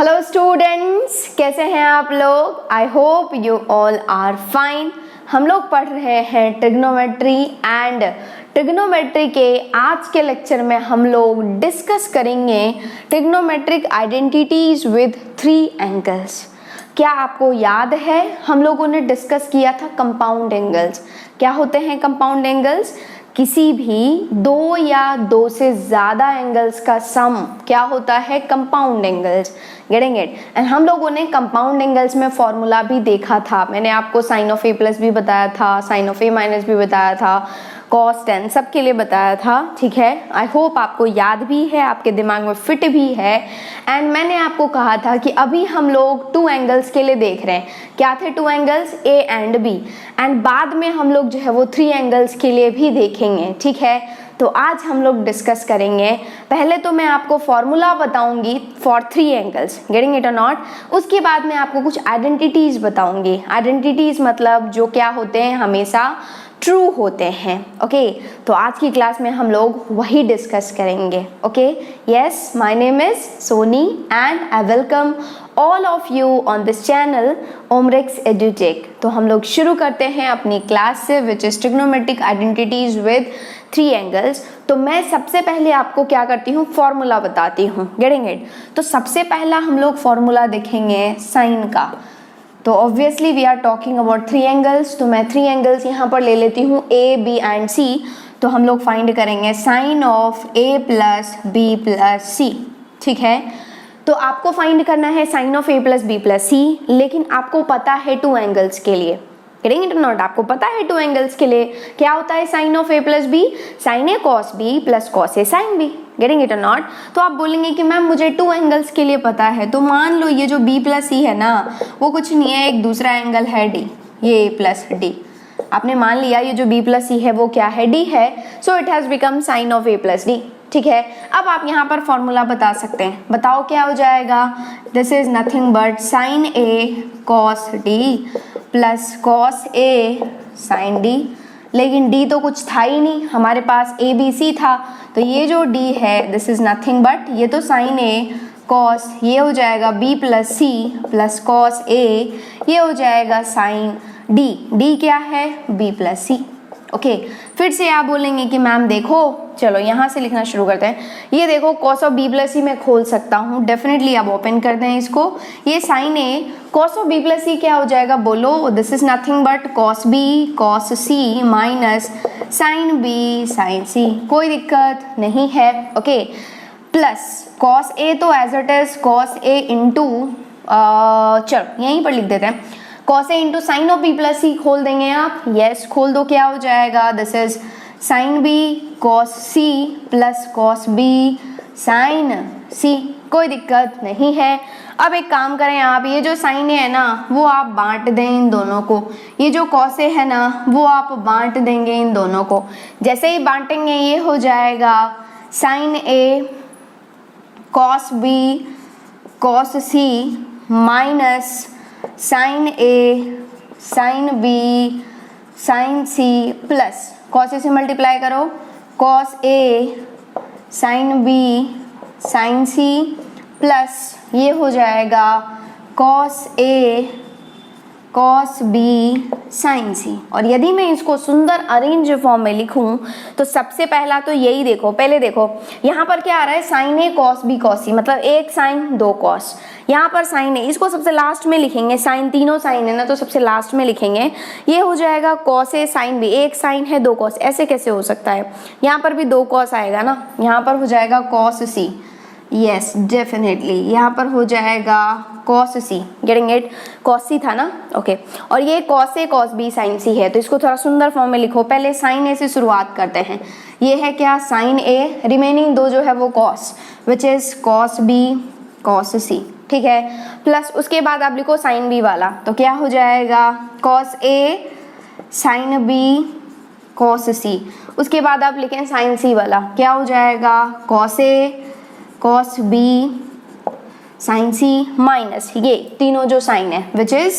Hello students, कैसे हैं आप लोग? I hope you all are fine. हम लोग पढ़ रहे हैं ट्रिग्नोमेट्री एंड ट्रिग्नोमेट्री के आज के लेक्चर में हम लोग डिस्कस करेंगे ट्रिग्नोमेट्रिक आइडेंटिटीज विद 3 एंगल्स। क्या आपको याद है हम लोगों ने डिस्कस किया था कंपाउंड एंगल्स? क्या होते हैं कंपाउंड एंगल्स? किसी भी दो या दो से ज्यादा एंगल्स का सम क्या होता है? Compound angles. Getting it? And हम लोगों ने कंपाउंड एंगल्स में फॉर्मूला भी देखा था। मैंने आपको साइन ऑफ ए प्लस भी बताया था, साइन ऑफ ए माइनस भी बताया था, कॉस टेन सबके लिए बताया था। ठीक है, आई होप आपको याद भी है, आपके दिमाग में फिट भी है। एंड मैंने आपको कहा था कि अभी हम लोग 2 एंगल्स के लिए देख रहे हैं। क्या थे 2 angles? A and B. And बाद में हम लोग जो है वो 3 एंगल्स के लिए भी देखेंगे। ठीक है, तो आज हम लोग डिस्कस करेंगे। पहले तो मैं आपको फॉर्मूला बताऊंगी फॉर 3 एंगल्स। गेटिंग इट और नॉट? उसके बाद मैं आपको कुछ आइडेंटिटीज बताऊंगी। आइडेंटिटीज मतलब जो क्या होते हैं, हमेशा ट्रू होते हैं। ओके, तो आज की क्लास में हम लोग वही डिस्कस करेंगे। Okay, yes, my name is Soni and I welcome all of you on this channel Omrex Edutech. तो हम लोग शुरू करते हैं अपनी क्लास से, which is trigonometric identities with 3 angles. तो मैं सबसे पहले आपको क्या करती हूँ, फॉर्मूला बताती हूँ। Getting it? तो सबसे पहला हम लोग फॉर्मूला देखेंगे साइन का। तो obviously we are talking about 3 angles, तो मैं 3 एंगल्स यहाँ पर ले लेती हूँ, ए बी एंड सी। तो हम लोग फाइंड करेंगे sine of A plus B plus C. ठीक है, तो आपको फाइंड करना है sine of A plus B plus C, लेकिन आपको पता है 2 एंगल्स के लिए। गेटिंग इट और नॉट? आपको पता है 2 एंगल्स के लिए क्या होता है sine of A plus B? Sine A cos B plus cos A sine B. Getting it और नॉट? तो आप बोलेंगे कि मैम मुझे 2 एंगल्स के लिए पता है। तो मान लो ये जो बी प्लस सी है ना, वो कुछ नहीं है, एक दूसरा एंगल है डी, ये ए प्लस डी। आपने मान लिया ये जो बी प्लस सी है वो क्या है? डी है। So it has become sign of A plus D. ठीक है, अब आप यहाँ पर फॉर्मूला बता सकते हैं। बताओ क्या हो जाएगा? This is nothing but sine A cos D plus cos A sine D. लेकिन डी तो कुछ था ही नहीं, हमारे पास ए बी सी था। तो ये जो डी है दिस इज नथिंग बट, ये तो साइन ए कॉस, ये हो जाएगा B plus C plus cos A, ये हो जाएगा साइन डी। डी क्या है? B plus C. ओके, फिर से आप बोलेंगे कि मैम देखो, चलो यहाँ से लिखना शुरू करते हैं। ये देखो कॉस ऑफ बी प्लस सी मैं खोल सकता हूँ, डेफिनेटली आप ओपन करते हैं इसको। ये sine A cos of B plus C क्या हो जाएगा बोलो? This is nothing but cos B cos C minus sine B sine C. कोई दिक्कत नहीं है। ओके, प्लस कॉस ए तो as it is cos A into, चलो यहीं पर लिख देते हैं, cos A into sine of B plus C खोल देंगे आप। यस, खोल दो। क्या हो जाएगा? This is sine B cos C plus cos B sine C. कोई दिक्कत नहीं है। अब एक काम करें आप, ये जो साइन है ना वो आप बांट दें इन दोनों को। ये जो कॉस ए है ना वो आप बांट देंगे इन दोनों को। जैसे ही बांटेंगे ये हो जाएगा sine A cos B cos C minus sine A sine B sine C plus cos A से मल्टीप्लाई करो, cos A sine B sine C plus ये हो जाएगा cos A cos B sine C. और यदि मैं इसको सुंदर अरेंज फॉर्म में लिखूं तो सबसे पहला तो यही देखो, पहले देखो यहाँ पर क्या आ रहा है, sign A cos B cos सी, मतलब एक साइन दो कॉस। यहाँ पर साइन ए, इसको सबसे लास्ट में लिखेंगे, साइन तीनों साइन है ना तो सबसे लास्ट में लिखेंगे। ये हो जाएगा कॉस ए साइन बी, एक साइन है दो कॉस, ऐसे कैसे हो सकता है? यहाँ पर भी 2 कॉस आएगा ना, यहाँ पर हो जाएगा कॉस सी। यस, डेफिनेटली यहाँ पर हो जाएगा cos C. Getting it? Cos C था ना? ओके, और ये cos A cos B sine C है, तो इसको थोड़ा सुंदर फॉर्म में लिखो। पहले साइन ए से शुरुआत करते हैं। ये है क्या? साइन ए, रिमेनिंग 2 जो है वो cos, which is cos B cos C. ठीक है, प्लस उसके बाद आप लिखो साइन बी वाला, तो क्या हो जाएगा? Cos A sine B cos सी। उसके बाद आप लिखें साइन सी वाला, क्या हो जाएगा? Cos A cos B sine C minus ये तीनों जो साइन है, which is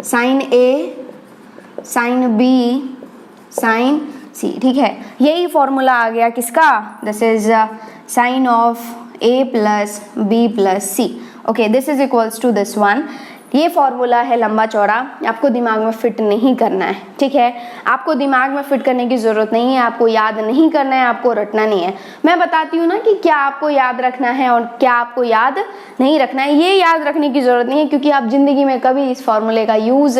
sine A sine B sine C. ठीक है, यही फॉर्मूला आ गया किसका? This is sine of A plus B plus C. Okay, this is equals to this one. ये फॉर्मूला है लंबा चौड़ा, आपको दिमाग में फिट नहीं करना है, ठीक है। आपको दिमाग में फिट करने की ज़रूरत नहीं है, आपको याद नहीं करना है, आपको रटना नहीं है। मैं बताती हूँ ना कि क्या आपको याद रखना है और क्या आपको याद नहीं रखना है। ये याद रखने की ज़रूरत नहीं है क्योंकि आप ज़िंदगी में कभी इस फॉर्मूले का यूज़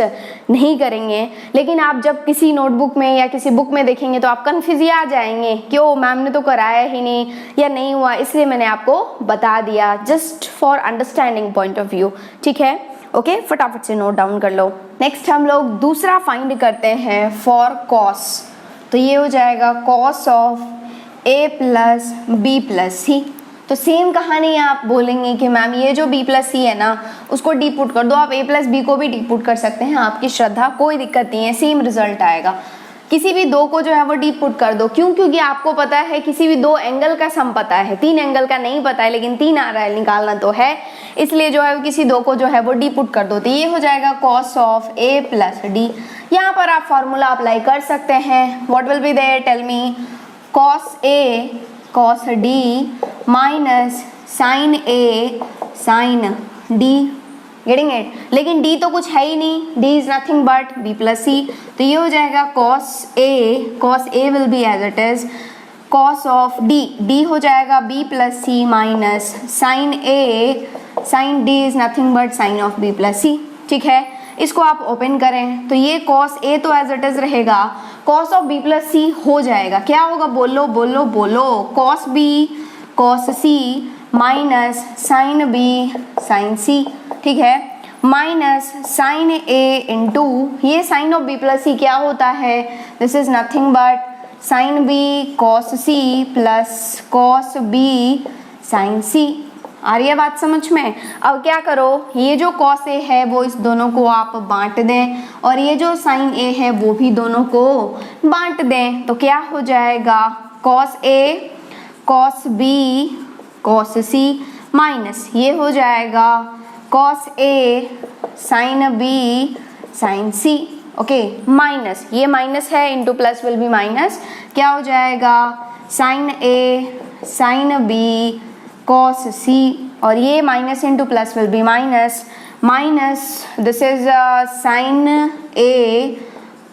नहीं करेंगे। लेकिन आप जब किसी नोटबुक में या किसी बुक में देखेंगे तो आप कन्फ्यूज आ जाएंगे कि ओ मैम ने तो कराया ही नहीं या नहीं हुआ, इसलिए मैंने आपको बता दिया, just for understanding point of view, ठीक है। ओके, फटाफट से नोट डाउन कर लो। नेक्स्ट हम लोग दूसरा फाइंड करते हैं फॉर कॉस। तो ये हो जाएगा cos of A plus B plus C. तो सेम कहानी आप बोलेंगे कि मैम ये जो बी प्लस सी है ना उसको डी पुट कर दो। आप ए प्लस बी को भी डी पुट कर सकते हैं, आपकी श्रद्धा, कोई दिक्कत नहीं है, सेम रिजल्ट आएगा। किसी भी दो को जो है वो डी पुट कर दो। क्यों? क्योंकि आपको पता है किसी भी दो एंगल का सम पता है, तीन एंगल का नहीं पता है लेकिन तीन आ रहा है, निकालना तो है, इसलिए जो है किसी दो को जो है वो डी पुट कर दो। तो ये हो जाएगा cos of A plus D. यहाँ पर आप फॉर्मूला अप्लाई कर सकते हैं। What will be there, tell me. Cos A cos D minus sine A sine D, getting it. लेकिन d तो कुछ है ही नहीं, d is nothing but b plus C. तो ये हो जाएगा cos a will be as it is cos of d हो जाएगा b plus C minus sine a sign d is nothing but sine of b plus C, ठीक है। इसको आप ओपन करें तो ये cos a तो एज इट इज रहेगा, cos ऑफ b प्लस सी हो जाएगा, क्या होगा, बोलो बोलो बोलो, cos b cos c minus sine b साइन c, ठीक है, माइनस साइन ए इंटू ये sine of B plus C क्या होता है, this is nothing but sine B cos C plus cos B sine C. आ रही है बात समझ में? अब क्या करो, ये जो कॉस ए है वो इस दोनों को आप बांट दें और ये जो साइन ए है वो भी दोनों को बांट दें। तो क्या हो जाएगा, cos A cos B cos C minus ये हो जाएगा cos A sine B sine C, okay, minus ये माइनस है into plus will be minus, क्या हो जाएगा sine A sine B cos C, और ये minus into plus will be minus, minus this is sine A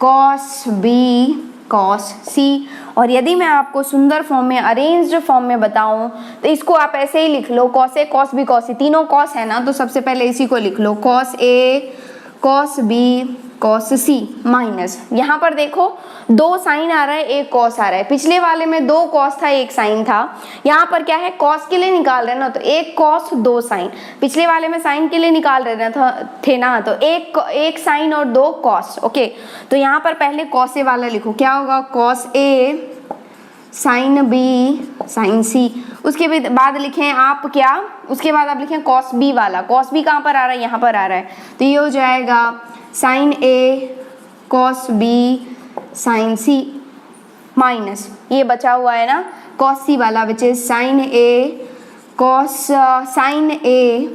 cos B cos C. और यदि मैं आपको सुंदर फॉर्म में, अरेंज्ड फॉर्म में बताऊं तो इसको आप ऐसे ही लिख लो, cos A cos B cos सी, तीनों कॉस है ना, तो सबसे पहले इसी को लिख लो, cos A cos B cos C minus, यहाँ पर देखो दो साइन आ रहा है एक कॉस आ रहा है, पिछले वाले में दो कॉस था एक साइन था, यहाँ पर क्या है कॉस के लिए निकाल रहे हैं ना, तो एक कॉस दो साइन, पिछले वाले में साइन के लिए निकाल रहे थे ना, तो एक साइन और दो कॉस, ओके। तो यहाँ पर पहले कॉस ए वाला लिखो, क्या होगा, cos A sine B sine सी, उसके बाद लिखें आप क्या, उसके बाद आप लिखें कॉस बी वाला, कॉस बी कहाँ पर आ रहा है, यहाँ पर आ रहा है, तो ये हो जाएगा sine A cos B sine C minus ये बचा हुआ है ना कॉस सी वाला which is sine A cos sine A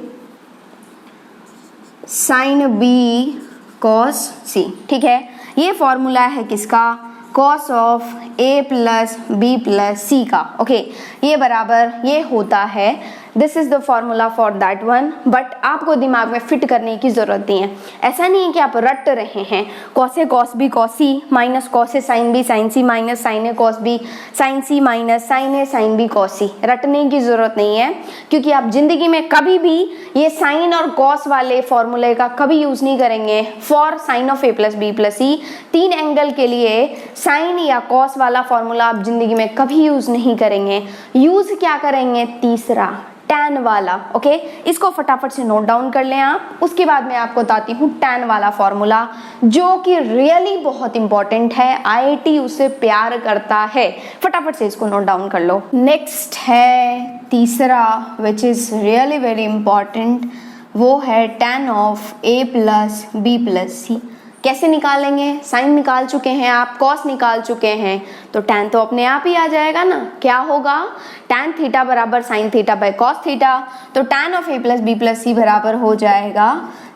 sine B cos C, ठीक है। ये फॉर्मूला है किसका, cos of A plus B plus C का, ओके। ये बराबर ये होता है, this is the formula for that one, but आपको दिमाग में फिट करने की जरूरत नहीं है। ऐसा नहीं है कि आप रट रहे हैं, cos A cos B cos C minus cos A sine B sine C minus sine A cos B sine C minus sine A sine B cos सी, रटने की जरूरत नहीं है, क्योंकि आप जिंदगी में कभी भी ये साइन और कॉस वाले फॉर्मूले का कभी यूज नहीं करेंगे। For sine of A plus B plus C, तीन एंगल के लिए साइन या कॉस वाला फॉर्मूला आप जिंदगी में कभी यूज नहीं करेंगे। यूज क्या करेंगे, तीसरा टैन वाला, ओके। इसको फटाफट से नोट डाउन कर लें आप, उसके बाद मैं आपको बताती हूँ टैन वाला फॉर्मूला, जो कि रियली बहुत इंपॉर्टेंट है, आईआईटी उससे प्यार करता है। फटाफट से इसको नोट डाउन कर लो। नेक्स्ट है तीसरा which is really very important, वो है tan of A plus B plus C. कैसे निकालेंगे, साइन निकाल चुके हैं आप, कॉस निकाल चुके हैं, तो टैन तो अपने आप ही आ जाएगा ना। क्या होगा, टैन थीटा बराबर sine theta by cos theta, तो tan of A plus B plus C बराबर हो जाएगा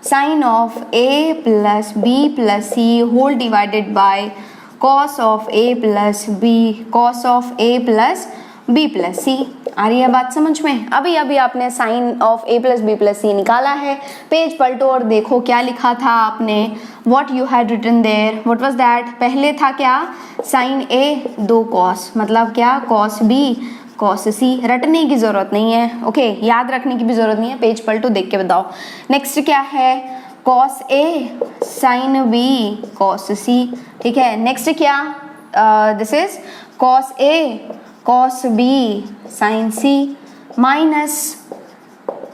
sine of A plus B plus C whole divided by cos of A plus B, cos of A plus B plus C. आ रही है बात समझ में? अभी अभी आपने sine of a plus B plus C निकाला है, पेज पलटो और देखो क्या लिखा था आपने, what you had written there, what was that. पहले था क्या, साइन ए 2 कॉस, मतलब क्या, कॉस बी कॉस सी। रटने की जरूरत नहीं है, ओके, याद रखने की भी जरूरत नहीं है, पेज पलटो देख के बताओ। नेक्स्ट क्या है, cos A sine B cos C, ठीक है। नेक्स्ट क्या, this is cos A cos B sine C minus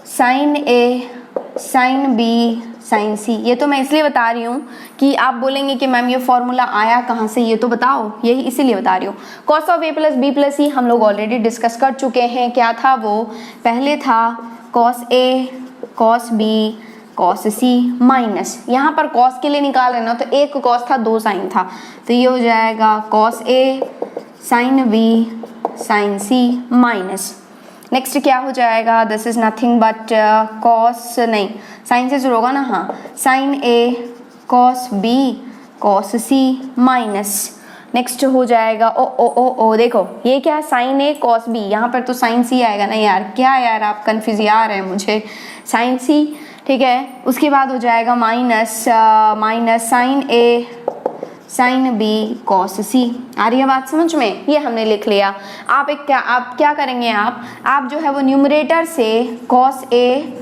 sine A sine B sine C. ये तो मैं इसलिए बता रही हूँ कि आप बोलेंगे कि मैम ये फॉर्मूला आया कहाँ से, ये तो बताओ, यही इसीलिए बता रही हूँ। Cos of A plus B plus C हम लोग ऑलरेडी डिस्कस कर चुके हैं। क्या था वो, पहले था cos A cos B cos C minus, यहाँ पर कॉस के लिए निकाल रहे ना तो एक कॉस था 2 साइन था, तो ये हो जाएगा cos A sine B sine C minus. Next क्या हो जाएगा, this is nothing but cos, नहीं साइन से शुरू होगा ना, हाँ, sign A cos B cos C minus. Next हो जाएगा ओ ओ ओ ओ, देखो ये क्या, साइन ए कॉस बी, यहाँ पर तो साइन सी आएगा ना यार, क्या यार आप कंफ्यूज आ रहे हैं मुझे, साइन सी, ठीक है। उसके बाद हो जाएगा minus minus sine A sine B cos सी। आ रही है बात समझ में? ये हमने लिख लिया। आप क्या करेंगे, आप जो है वो न्यूमरेटर से cos A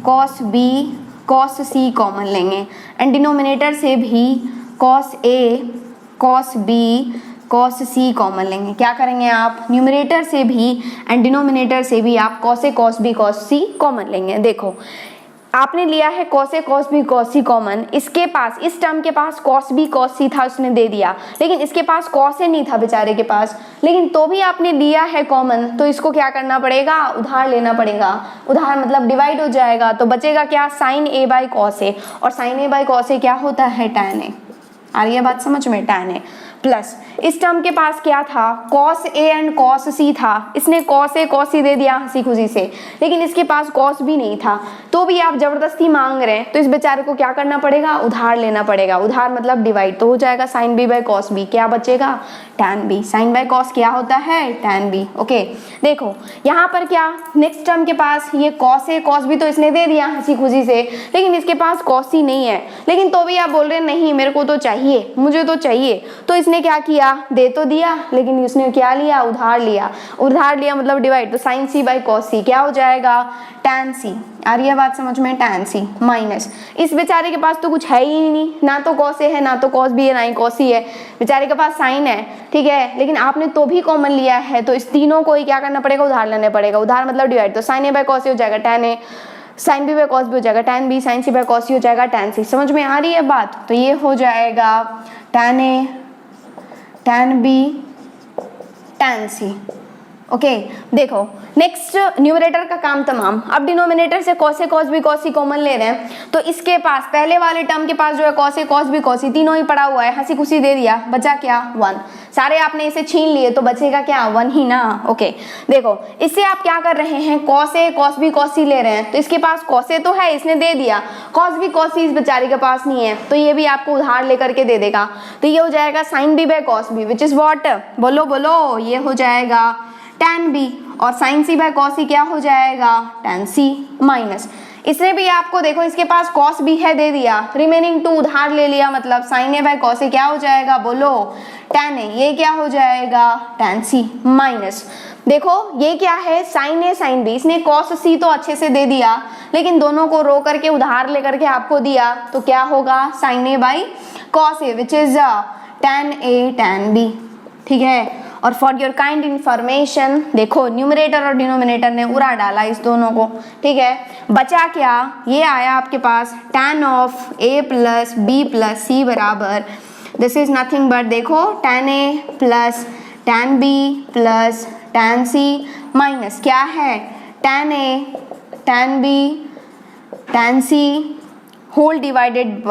cos B cos C common लेंगे एंड डिनोमिनेटर से भी cos A cos B cos C common लेंगे। क्या करेंगे आप, न्यूमरेटर से भी एंड डिनोमिनेटर से भी आप cos A cos B cos C common लेंगे। देखो आपने लिया है cos A cos B cos C common, इसके पास, इस टर्म के पास कॉस बी कॉस सी था, उसने दे दिया, लेकिन इसके पास कॉस ए नहीं था बेचारे के पास, लेकिन तो भी आपने लिया है कॉमन, तो इसको क्या करना पड़ेगा, उधार लेना पड़ेगा। उधार मतलब डिवाइड हो जाएगा, तो बचेगा क्या, साइन ए बाई कॉस ए, और साइन ए बाई कॉस ए क्या होता है, टैन ए। आ रही है बात समझ में, टैन ए प्लस इस टर्म के पास क्या था, cos A and cos C था, इसने कॉस ए कॉस सी दे दिया हंसी खुशी से, लेकिन इसके पास कॉस भी नहीं था, तो भी आप जबरदस्ती मांग रहे हैं, तो इस बेचारे को क्या करना पड़ेगा, उधार लेना पड़ेगा। उधार मतलब डिवाइड, तो हो जाएगा sine B by cos B, क्या बचेगा, tan B. Sine by cos क्या होता है, टैन बी। ओके देखो यहाँ पर क्या, नेक्स्ट टर्म के पास ये कॉस ए कॉस बी तो इसने दे दिया हंसी खुशी से, लेकिन इसके पास कॉस सी नहीं है, लेकिन तो भी आप बोल रहे हैं नहीं मेरे को तो चाहिए, मुझे तो चाहिए, तो इसने क्या किया, दे तो दिया, लेकिन इसने क्या लिया, उधार लिया। उधार लिया मतलब डिवाइड, तो sign C by cos C क्या हो जाएगा, टैन सी। आ रही है बात समझ में, टैन सी माइनस, इस बेचारे के पास तो कुछ है ही नहीं, ना तो कॉस ए है, ना तो कॉस बी है, ना ही कॉस सी है, बेचारे के पास साइन है, ठीक है, लेकिन आपने तो भी कॉमन लिया है, तो इस तीनों को ही क्या करना पड़ेगा, उधार लेने पड़ेगा। उधार मतलब डिवाइड, तो sine A by cos A हो जाएगा tan A, sine B by cos B हो जाएगा tan B, sine C by cos C हो जाएगा टैन सी। समझ में आ रही है बात? तो ये हो जाएगा tan A tan B tan C. Okay देखो नेक्स्ट न्यूमरेटर का काम तमाम। अब डिनोमिनेटर से cos A cos B cos C common ले रहे हैं, तो इसके पास पहले वाले टर्म के पास जो है cos A cos B cos सी तीनों ही पड़ा हुआ है, हंसी खुशी दे दिया, बचा क्या, 1। सारे आपने इसे छीन लिए तो बचेगा क्या, 1 ही ना। ओके देखो इससे आप क्या कर रहे हैं, cos A cos B cos सी ले रहे हैं, तो इसके पास कॉस ए तो है, इसने दे दिया, कॉस बी कॉस सी इस बेचारे के पास नहीं है, तो ये भी आपको उधार लेकर के दे देगा, तो ये हो जाएगा sine B by cos B which is what, बोलो बोलो, ये हो जाएगा टैन बी, और sine C by cos C क्या हो जाएगा, टैन सी माइनस। इसने भी आपको देखो इसके पास कॉस भी है, दे दिया, रिमेनिंग 2 उधार ले लिया, मतलब sign A by cos A क्या हो जाएगा, बोलो टैन ए, ये क्या हो जाएगा, टैन सी माइनस। देखो ये क्या है, साइन ए साइन बी, इसने कॉस सी तो अच्छे से दे दिया, लेकिन दोनों को रो करके उधार लेकर के आपको दिया, तो क्या होगा, sine A by cos A which is tan A tan B, ठीक है। और फॉर योर काइंड इंफॉर्मेशन देखो न्यूमरेटर और डिनोमिनेटर ने उड़ा डाला इस दोनों को, ठीक है, बचा क्या, ये आया आपके पास tan of A plus B plus C बराबर, दिस इज नथिंग बट देखो tan A plus tan B plus tan C minus क्या है, tan A tan B tan C whole divided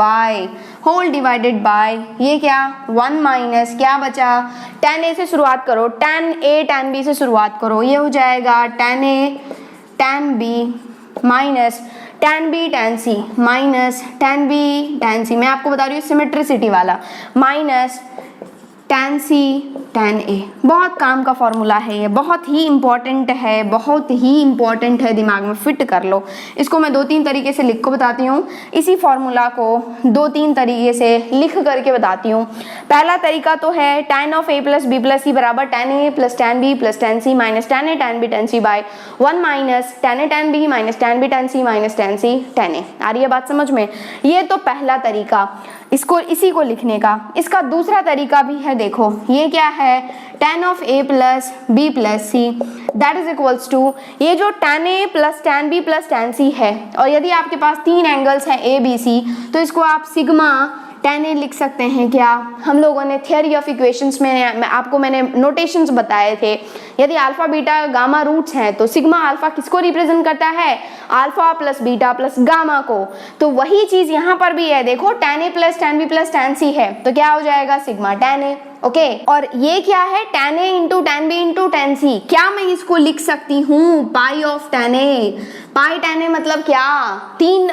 by ये क्या, 1 माइनस क्या बचा, टैन ए से शुरुआत करो, टैन ए टैन बी से शुरुआत करो, ये हो जाएगा tan A tan B minus tan B tan C minus tan B tan C, मैं आपको बता रही हूँ सिमेट्रिसिटी वाला, minus tan C tan A। बहुत काम का फॉर्मूला है ये, बहुत ही इंपॉर्टेंट है, बहुत ही इंपॉर्टेंट है, दिमाग में फिट कर लो इसको। मैं 2-3 तरीके से लिख को बताती हूँ, इसी फॉर्मूला को 2-3 तरीके से लिख करके बताती हूँ। पहला तरीका तो है tan of A plus B plus C बराबर tan A plus tan B plus tan C minus tan A tan B tan C by 1 minus tan A tan B minus tan B tan C minus tan C tan A। आ रही है बात समझ में? ये तो पहला तरीका इसको इसी को लिखने का। इसका दूसरा तरीका भी है, देखो ये क्या है, tan of A plus B plus C that is equals to ये जो tan A plus tan B plus tan C है, और यदि आपके पास 3 एंगल्स हैं A B C तो इसको आप सिग्मा tan A लिख सकते हैं। क्या हम लोगों ने थियोरी ऑफ इक्वेशंस में आपको मैंने नोटेशंस बताए थे, यदि अल्फा बीटा गामा रूट्स हैं तो सिग्मा अल्फा किसको रिप्रेजेंट करता है, alpha plus beta plus gamma को। तो वही चीज यहाँ पर भी है, देखो tan A plus tan B plus tan C है तो क्या हो जाएगा सिग्मा tan A। ओके और ये क्या है tan A into tan B into tan C। क्या मैं इसको लिख सकती हूँ पाई of tan A। Pi tan A मतलब क्या, 3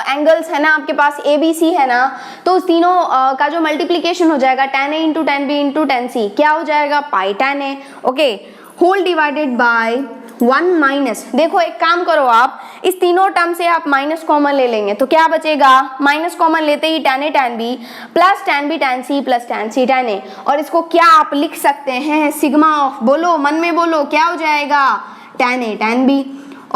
एंगल्स है ना आपके पास A B C है ना, तो उस तीनों का जो मल्टीप्लीकेशन हो जाएगा tan A into tan B into tan C क्या हो जाएगा pi tan A। Okay whole divided by 1 minus, देखो एक काम करो आप इस तीनों टर्म से आप माइनस कॉमन ले लेंगे तो क्या बचेगा, माइनस कॉमन लेते ही tan A tan B plus tan B tan C plus tan C tan A, और इसको क्या आप लिख सकते हैं सिग्मा ऑफ, बोलो मन में बोलो क्या हो जाएगा tan A tan B।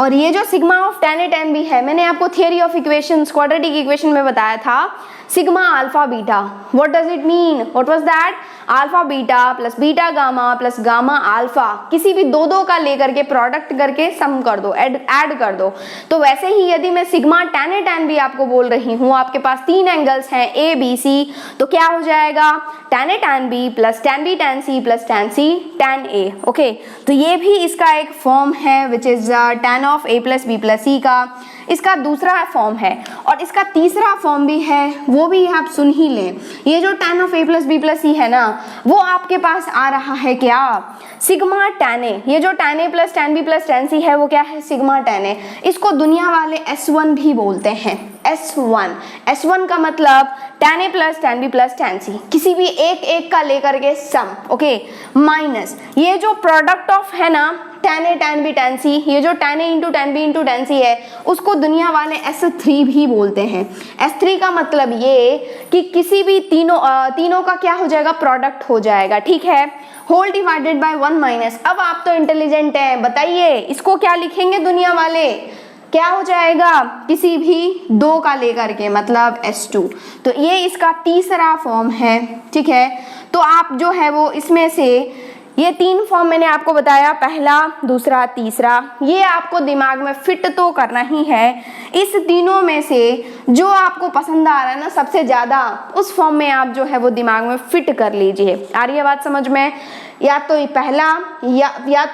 और ये जो sigma of tan A tan B है मैंने आपको theory of equations quadratic equation में बताया था, sigma alpha beta, what does it mean, what was that, alpha beta plus beta gamma plus gamma alpha, किसी भी दो का लेकर के प्रोडक्ट करके सम कर दो, ऐड कर दो। तो वैसे ही यदि मैं sigma tan A tan B आपको बोल रही हूँ, आपके पास 3 एंगल्स हैं A B C तो क्या हो जाएगा tan A tan B plus tan B tan C plus tan C tan A। Okay तो ये भी इसका एक फॉर्म है which is tan of A plus B plus C का, इसका दूसरा फॉर्म है। और इसका तीसरा फॉर्म भी है, वो भी आप सुन ही लें। ये जो tan of A plus B plus C है ना वो आपके पास आ रहा है क्या, सिग्मा tan A। ये जो tan A plus tan B plus tan C है वो क्या है सिग्मा tan A। इसको दुनिया वाले S1 भी बोलते हैं, S1 का मतलब tan A plus tan B plus tan C, किसी भी एक का लेकर के सम। ओके माइनस ये जो प्रोडक्ट ऑफ है ना tan A tan B tan C, ये जो tan A into tan B into tan C है उसको दुनिया वाले S3 भी बोलते हैं। S3 का मतलब ये कि किसी भी तीनों का क्या हो जाएगा प्रोडक्ट हो जाएगा, ठीक है, होल डिवाइडेड बाय 1 माइनस। अब आप तो इंटेलिजेंट हैं, बताइए इसको क्या लिखेंगे दुनिया वाले, क्या हो जाएगा किसी भी 2 का लेकर के मतलब S2। तो ये इसका तीसरा फॉर्म है, ठीक है। तो आप जो है वो इसमें से ये 3 फॉर्म मैंने आपको बताया, पहला दूसरा तीसरा, ये आपको दिमाग में फिट तो करना ही है। इस तीनों में से जो आपको पसंद आ रहा है ना सबसे ज्यादा, उस फॉर्म में आप जो है वो दिमाग में फिट कर लीजिए। आ रही है बात समझ में, या तो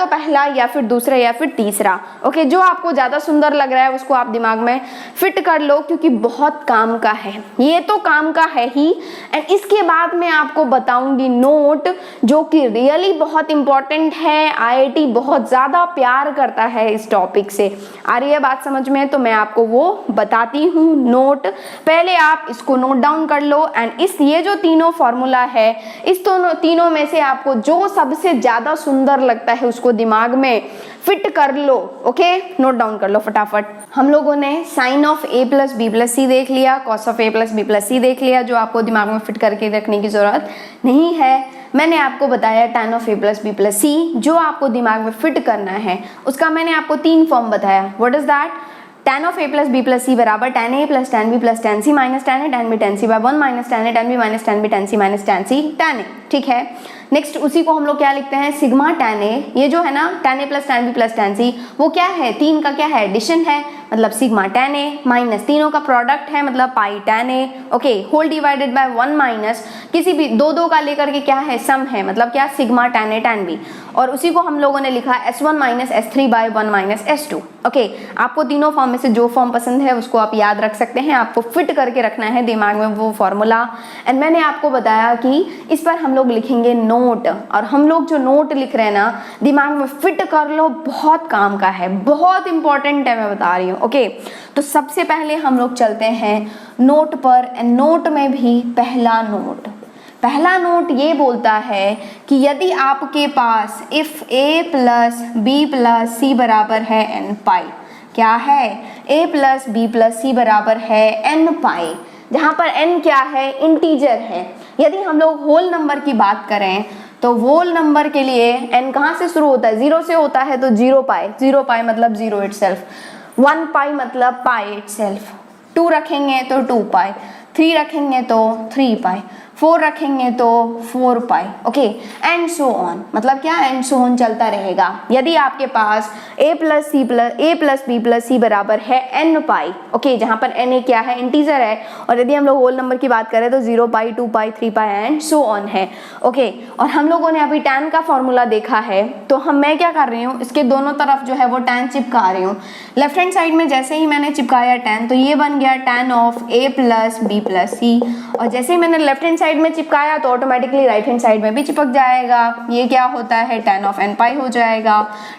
पहला या फिर दूसरा या फिर तीसरा। ओके जो आपको ज्यादा सुंदर लग रहा है उसको आप दिमाग में फिट कर लो, क्योंकि बहुत काम का है, ये तो काम का है ही। एंड इसके बाद मैं आपको बताऊंगी नोट जो कि रियली बहुत इंपॉर्टेंट है, IIT बहुत ज्यादा प्यार करता है इस टॉपिक से। आ रही है बात समझ में, तो मैं आपको वो बताती हूँ नोट, पहले आप इसको नोट डाउन कर लो। एंड ये जो तीनों फॉर्मूला है इस तीनों में से आपको जो सबसे ज्यादा सुंदर लगता है उसको दिमाग में फिट कर लो। ओके नोट डाउन कर लो फटाफट। हम लोगों ने sine of A plus B plus C देख लिया, cos of A plus B plus C देख लिया, जो आपको दिमाग में फिट करके रखने की जरूरत नहीं है। मैंने आपको बताया tan of A plus B plus C, जो आपको दिमाग में फिट करना है उसका मैंने आपको 3 फॉर्म बताया। What is that, tan of A plus B plus C बराबर tan A plus tan B plus tan C minus tan A tan B tan C by 1 minus tan A tan B minus tan B tan C minus tan C tan A, ठीक है। Next उसी को हम लोग क्या लिखते हैं sigma tan A, ये जो है ना tan A plus tan B plus tan C वो क्या है, 3 का क्या है एडिशन है, मतलब सिग्मा tan A माइनस तीनों का प्रोडक्ट है मतलब pi tan A। Okay whole divided by 1 minus किसी भी 2 का लेकर के क्या है सम है, मतलब क्या sigma tan A tan B, और उसी को हम लोगों ने लिखा S1 minus S3 bye 1 minus S2। Okay आपको तीनों फॉर्म में से जो फॉर्म पसंद है उसको आप याद रख सकते हैं, आपको फिट करके रखना है दिमाग में वो फॉर्मूला। एंड मैंने आपको बताया कि इस पर हम लोग लिखेंगे नोट, और हम लोग जो नोट लिख रहे हैं ना दिमाग में फिट कर लो, बहुत काम का है, बहुत इंपॉर्टेंट है, मैं बता रही हूँ। ओके तो सबसे पहले हम लोग चलते हैं नोट पर। नोट में भी पहला नोट, पहला नोट ये बोलता है कि यदि आपके पास if a plus B plus C बराबर है n पाई, क्या है, a plus B plus C बराबर है n पाई, जहाँ पर n क्या है, इंटीजर है। यदि हम लोग होल नंबर की बात करें तो होल नंबर के लिए n कहाँ से शुरू होता है, 0 से होता है, तो 0 पाई मतलब 0 इटसेल्फ, 1 पाई मतलब पाई इटसेल्फ, 2 रखेंगे तो 2 पाई, 3 रखेंगे तो 3 पाई, 4 रखेंगे तो 4 पाई, ओके, एंड सो ऑन, मतलब क्या, एंड सो ऑन चलता रहेगा। यदि आपके पास a plus B plus C बराबर है n पाई, ओके, जहाँ पर n क्या है, इंटीजर है, और यदि हम लोग होल नंबर की बात करें तो 0 पाई, 2 पाई, 3 पाई एंड सो ऑन है, ओके। और हम लोगों ने अभी tan का फॉर्मूला देखा है, तो मैं क्या कर रही हूँ, इसके दोनों तरफ जो है वो tan चिपका रही हूँ। लेफ्ट हैंड साइड में जैसे ही मैंने चिपकाया tan, तो ये बन गया tan of a plus B plus C, और जैसे ही मैंने लेफ्ट हैंड साइड में चिपकाया तो ऑटोमेटिकली राइट हैंड साइड में भी चिपक जाएगा। ये क्या होता है, tan ऑफ n पाई हो जाएगा।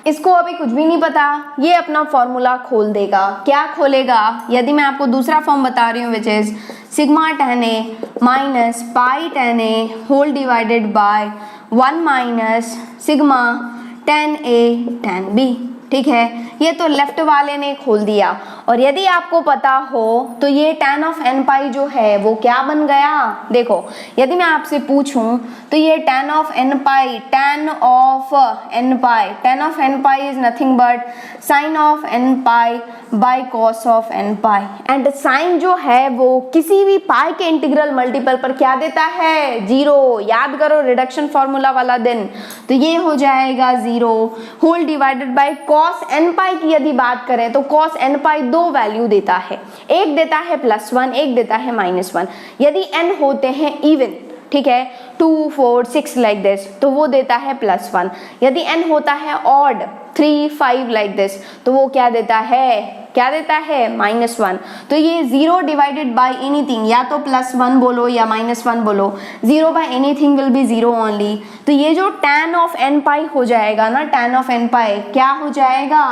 इसको अभी कुछ भी नहीं पता, ये अपना फॉर्मूला खोल देगा। क्या खोलेगा, यदि मैं आपको दूसरा फॉर्म बता रही हूँ which is sigma tan a minus pi tan a whole divided by 1 minus sigma tan a tan b, ठीक है, ये तो लेफ्ट वाले ने खोल दिया। और यदि आपको पता हो तो ये tan ऑफ n पाई जो है वो क्या बन गया, देखो, यदि मैं आपसे पूछूं तो ये tan of n pi, tan of n pi is nothing but sine of n pi by cos of n pi, and sine जो है वो किसी भी पाई के इंटीग्रल मल्टीपल पर क्या देता है, 0। याद करो रिडक्शन फॉर्मूला वाला दिन, तो ये हो जाएगा 0 whole divided by cos n pi की यदि बात करें तो कॉस n पाई 2 वैल्यू देता है, एक देता है +1, एक देता है -1। यदि n होते हैं इवन, ठीक है, 2, 4, 6 लाइक दिस, तो वो देता है +1। यदि n होता है ऑड 3, 5 लाइक दिस, तो वो क्या देता है, -1। तो ये 0 डिवाइडेड बाय एनीथिंग, या तो +1 बोलो या -1 बोलो, 0 by anything will be 0 only. तो ये जो tan ऑफ n पाई हो जाएगा ना, tan ऑफ n पाई क्या हो जाएगा,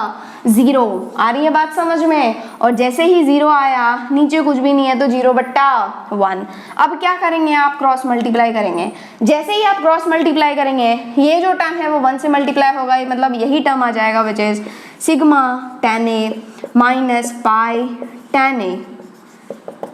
0। आ रही है बात समझ में। और जैसे ही 0 आया, नीचे कुछ भी नहीं है तो 0/1। अब क्या करेंगे, आप क्रॉस मल्टीप्लाई करेंगे। जैसे ही आप क्रॉस मल्टीप्लाई करेंगे, ये जो टर्म है वो 1 से मल्टीप्लाई होगा, मतलब यही टर्म आ जाएगा विच is sigma tan a minus pi tan a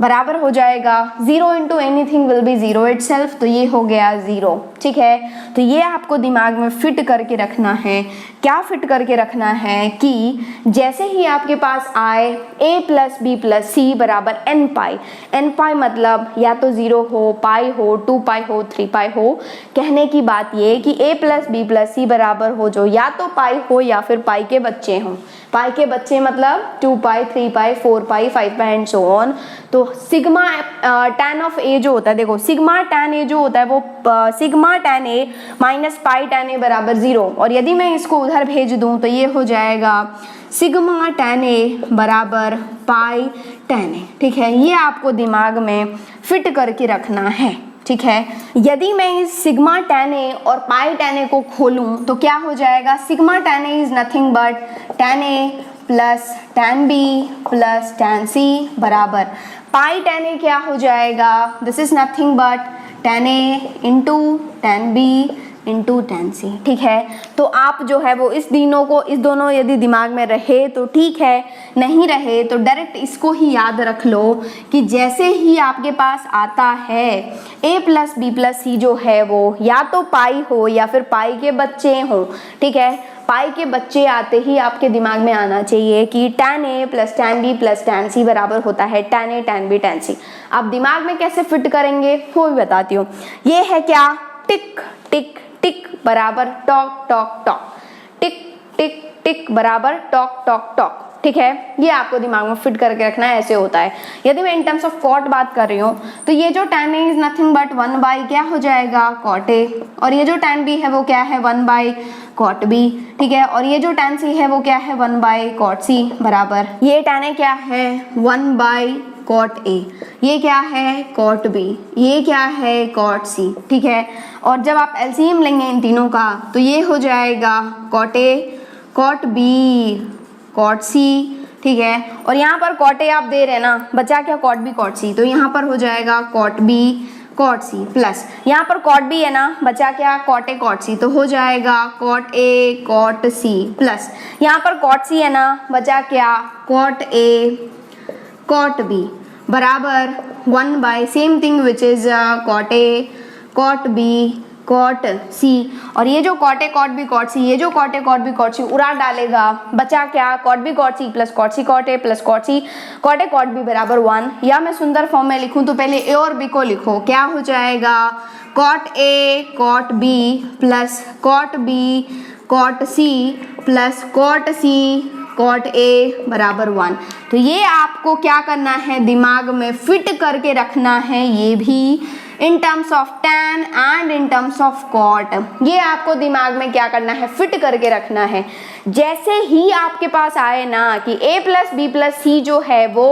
बराबर हो जाएगा 0 into anything will be 0 itself, तो ये हो गया 0, ठीक है। तो ये आपको दिमाग में फिट करके रखना है। क्या फिट करके रखना है कि जैसे ही आपके पास आए a plus B plus C बराबर n पाई मतलब या तो 0 हो, पाई हो, 2 पाई हो, 3 पाई हो। कहने की बात ये कि a plus B plus C बराबर हो जो या तो पाई हो या फिर पाई के बच्चे हों। पाई के बच्चे मतलब 2 पाई, 3 पाई, 4 पाई, 5 पाई एंड सो ऑन। तो सिग्मा tan ऑफ a जो होता है, देखो सिग्मा tan a जो होता है वो sigma tan a minus pi tan a बराबर 0। और यदि मैं इसको उधर भेज दूं तो ये हो जाएगा सिग्मा tan a बराबर पाई tan a, ठीक है। ये आपको दिमाग में फिट करके रखना है, ठीक है। यदि मैं इस सिग्मा tan a और पाई tan a को खोलूं तो क्या हो जाएगा, sigma tan a is nothing but tan a plus tan b plus tan c बराबर पाई tan a क्या हो जाएगा, this is nothing but tan a into tan b into tan c, ठीक है। तो आप जो है वो इस दोनों यदि दिमाग में रहे तो ठीक है, नहीं रहे तो डायरेक्ट इसको ही याद रख लो कि जैसे ही आपके पास आता है a plus B plus C जो है वो या तो पाई हो या फिर पाई के बच्चे हो, ठीक है। पाई के बच्चे आते ही आपके दिमाग में आना चाहिए कि tan a plus tan b plus tan c बराबर होता है tan a tan b tan c। आप दिमाग में कैसे फिट करेंगे वो भी बताती हूँ। ये है क्या, टिक टिक टिक बराबर टॉक टॉक टॉक, टिक टिक टिक बराबर टॉक टॉक टॉक, ठीक है। ये आपको दिमाग में फिट करके रखना है, ऐसे होता है। यदि मैं इन टर्म्स ऑफ कॉट बात कर रही हूँ तो ये जो tan a is nothing but 1 by क्या हो जाएगा कॉट a, और ये जो tan b है वो क्या है 1 बाई कॉट b, ठीक है। और ये जो tan c है वो क्या है 1 बाई कॉट c बराबर ये tan a क्या है 1 बाई कॉट a, ये क्या है कॉट b, ये क्या है कॉट c, ठीक है। और जब आप एलसीएम लेंगे इन तीनों का तो ये हो जाएगा cot a cot b cot c, ठीक है। और यहाँ पर कॉट a आप दे रहे हैं ना, बचा क्या कॉट b कॉट c, तो यहाँ पर हो जाएगा cot b cot C plus यहाँ पर कॉट भी है ना, बचा क्या कॉट ए कॉट सी, तो हो जाएगा cot A cot C plus यहाँ पर कॉट सी है ना, बचा क्या कॉट ए कॉट बी बराबर 1 same thing which is cot A cot B cot C, और ये जो cot A cot B cot C, ये जो cot A cot B cot C उड़ा डालेगा, बचा क्या cot B cot C plus cot C cot A plus cot C cot A cot B बराबर 1। या मैं सुंदर फॉर्म में लिखूं तो पहले ए और बी को लिखो, क्या हो जाएगा cot A cot B plus cot B cot C plus cot C cot A बराबर 1। तो ये आपको क्या करना है, दिमाग में फिट करके रखना है, ये भी in terms of tan and in terms of cot, ये आपको दिमाग में क्या करना है, फिट करके रखना है। जैसे ही आपके पास आए ना कि a plus B plus C जो है वो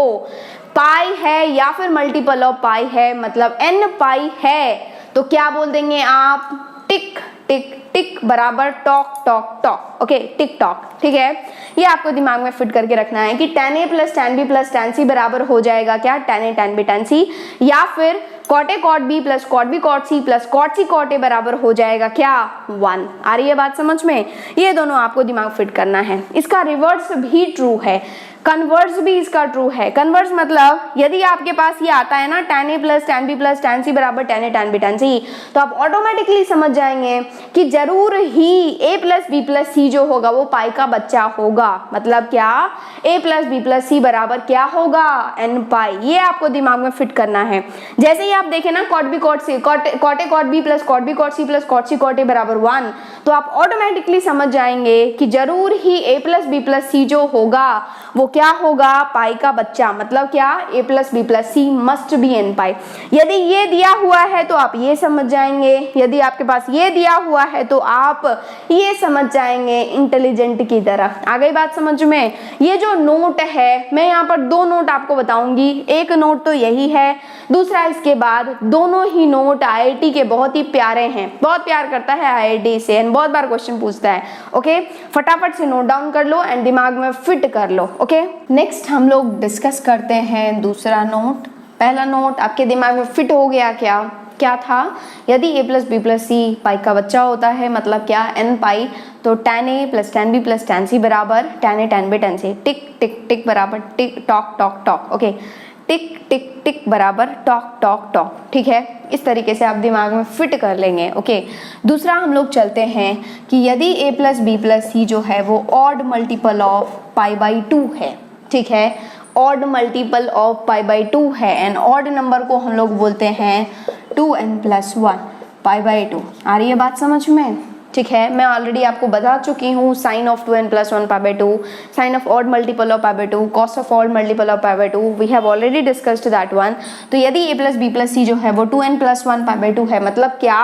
पाई है या फिर मल्टीपल ऑफ पाई है, मतलब n पाई है, तो क्या बोल देंगे आप, टिक टिक टिक बराबर tock tock tock, okay tick tock, ठीक है। ये आपको दिमाग में फिट करके रखना है कि tan a plus tan b plus tan c बराबर हो जाएगा क्या tan a tan b tan c, या फिर cot a cot b plus cot b cot c plus cot c cot a बराबर हो जाएगा क्या 1। आ रही है बात समझ में, ये दोनों आपको दिमाग फिट करना है। इसका रिवर्स भी ट्रू है, कन्वर्स भी इसका ट्रू है। कन्वर्स मतलब यदि आपके पास ये आता है ना tan a plus tan b plus tan c बराबर tan a tan b tan c, तो आप ऑटोमेटिकली समझ जाएंगे कि जरूर ही a plus b plus c जो होगा वो पाई का बच्चा होगा, मतलब क्या a plus b plus c बराबर क्या होगा n पाई। ये आपको दिमाग में फिट करना है। जैसे ही आप देखें ना cot b cot c cot a cot b plus cot b cot c plus cot c cot a बराबर 1, तो आप ऑटोमेटिकली समझ जाएंगे कि जरूर ही a plus b plus c जो होगा वो क्या होगा, पाई का बच्चा, मतलब क्या a plus B plus C must be n pi. यदि ये दिया हुआ है तो आप ये समझ जाएंगे, यदि आपके पास ये दिया हुआ है तो आप ये समझ जाएंगे इंटेलिजेंट की तरह। आ गई बात समझ में। ये जो नोट है, मैं यहाँ पर 2 नोट आपको बताऊंगी, एक नोट तो यही है, दूसरा इसके बाद। दोनों ही नोट आईआईटी के बहुत ही प्यारे हैं, बहुत प्यार करता है आईआईटी से, बहुत बार क्वेश्चन पूछता है। ओके, फटाफट से नोट डाउन कर लो एंड दिमाग में फिट कर लो। ओके, नेक्स्ट हम लोग डिस्कस करते हैं दूसरा नोट। पहला नोट आपके दिमाग में फिट हो गया क्या, क्या था, यदि a प्लस बी प्लस सी पाई का बच्चा होता है, मतलब क्या n पाई, तो tan a plus tan b plus tan c बराबर tan a tan b tan c, tick tick tick बराबर tick tock tock tock, okay tick tick tick बराबर टॉक टॉक टॉक, ठीक है। इस तरीके से आप दिमाग में फिट कर लेंगे। ओके, दूसरा हम लोग चलते हैं कि यदि a plus B plus C जो है वो odd multiple of pi by 2 है, ठीक है, odd multiple of pi by 2 है, एंड ऑड नंबर को हम लोग बोलते हैं 2n प्लस 1 पाई बाई 2। आ रही है बात समझ में, ठीक है। मैं ऑलरेडी आपको बता चुकी हूँ sine of 2n plus 1 pi by 2, sine of odd multiple of pi by 2, cos of odd multiple of pi by 2, we have already discussed that one. तो यदि a plus B plus C जो है वो 2n plus 1 pi by 2 है, मतलब क्या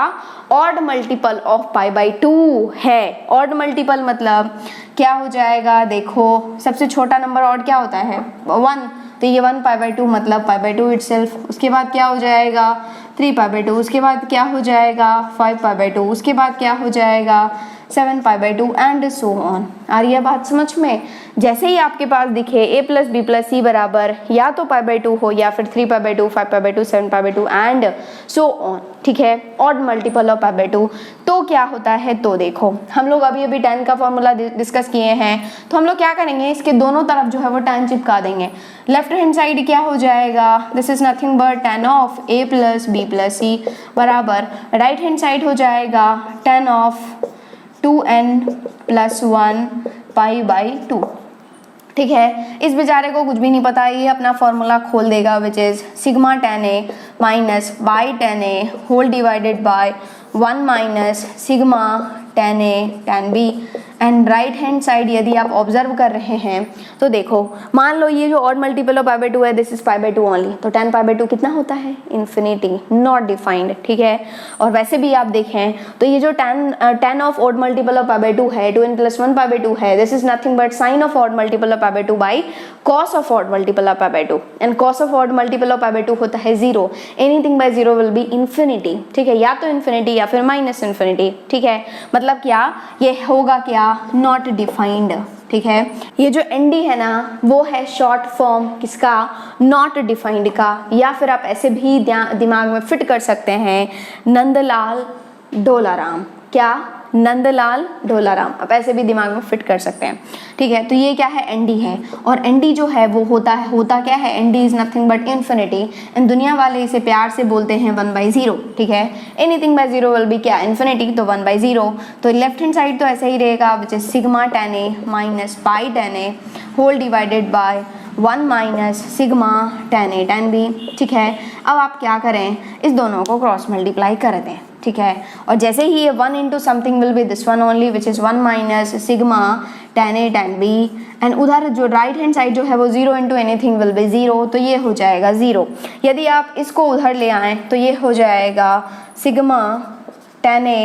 odd multiple of pi by 2 है। Odd multiple मतलब क्या हो जाएगा, देखो सबसे छोटा नंबर ऑड क्या होता है 1, तो ये 1 पाई बाई 2 मतलब पाई बाई 2 इटसेल्फ। उसके बाद क्या हो जाएगा 3 पाई बाई 2, उसके बाद क्या हो जाएगा 5 पाई बाई 2, उसके बाद क्या हो जाएगा 7 pi by 2 and so on. आ रही है बात समझ में। जैसे ही आपके पास दिखे a plus B plus C बराबर या तो पाई बाई 2 हो या फिर 3 पाई by 2, 5 pi by 2, 7 pi by 2 and so on, ठीक है, odd multiple of pi by 2, तो क्या होता है, तो देखो हम लोग अभी अभी tan का फॉर्मूला डिस्कस किए हैं, तो हम लोग क्या करेंगे, इसके दोनों तरफ जो है वो tan चिपका देंगे। लेफ्ट हैंड साइड क्या हो जाएगा, this is nothing but tan of a plus B plus C बराबर राइट हैंड साइड हो जाएगा tan of 2n plus 1 pi by 2, ठीक है। इस बेचारे को कुछ भी नहीं पता, ये अपना फॉर्मूला खोल देगा which is sigma tan a minus by tan a whole divided by 1 minus sigma tan a tan b, and right hand side यदि आप ऑब्जर्व कर रहे हैं तो देखो, मान लो ये जो odd multiple of pi by 2 है, this is pi by 2 only, तो tan पाई बाई 2 कितना होता है, इन्फिनिटी, नॉट डिफाइंड, ठीक है। और वैसे भी आप देखें तो ये जो tan of odd multiple of pi by 2 है, 2n प्लस 1 पाई बाई 2 है, this is nothing but sine of odd multiple of pi by 2 by cos of odd multiple of pi by 2, and cos of odd multiple of pi by 2 होता है 0, anything by 0 will be infinity, ठीक है, या तो infinity या फिर minus infinity, ठीक है। मतलब क्या, ये होगा क्या, नॉट डिफाइंड, ठीक है। ये जो ND है ना वो है शॉर्ट फॉर्म किसका, नॉट डिफाइंड का, या फिर आप ऐसे भी दिमाग में फिट कर सकते हैं नंदलाल ढोलाराम। क्या, नंदलाल ढोलाराम, आप ऐसे भी दिमाग में फिट कर सकते हैं, ठीक है। तो ये क्या है, ND है, और ND जो है वो होता क्या है, ND is nothing but infinity, and दुनिया वाले इसे प्यार से बोलते हैं 1/0, ठीक है। एनीथिंग बाय 0 विल बी क्या, इन्फिनिटी, तो 1/0। तो लेफ्ट हैंड साइड तो ऐसा ही रहेगा, which is sigma tan A minus pi tan A whole divided by 1 minus sigma tan A tan B, ठीक है। अब आप क्या करें, इस दोनों को क्रॉस मल्टीप्लाई कर दें, ठीक है। और जैसे ही ये 1 into something will be this one only, which is 1 minus sigma tan A tan B, and उधर जो राइट हैंड साइड जो है वो 0 इंटू एनीथिंग विल बी 0, तो ये हो जाएगा 0। यदि आप इसको उधर ले आएँ तो ये हो जाएगा sigma tan A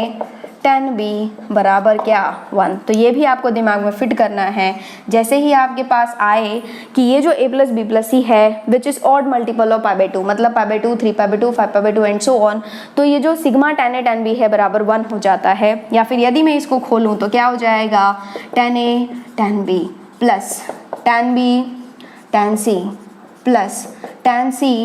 tan B बराबर क्या, 1। तो ये भी आपको दिमाग में फिट करना है। जैसे ही आपके पास आए कि ये जो A plus B plus C है which is odd multiple of π/2, मतलब π/2, 3π/2, 5π/2 एंड सो ऑन, तो ये जो sigma tan A tan B है बराबर 1 हो जाता है। या फिर यदि मैं इसको खोलूँ तो क्या हो जाएगा, tan A tan B plus tan B tan C plus tan C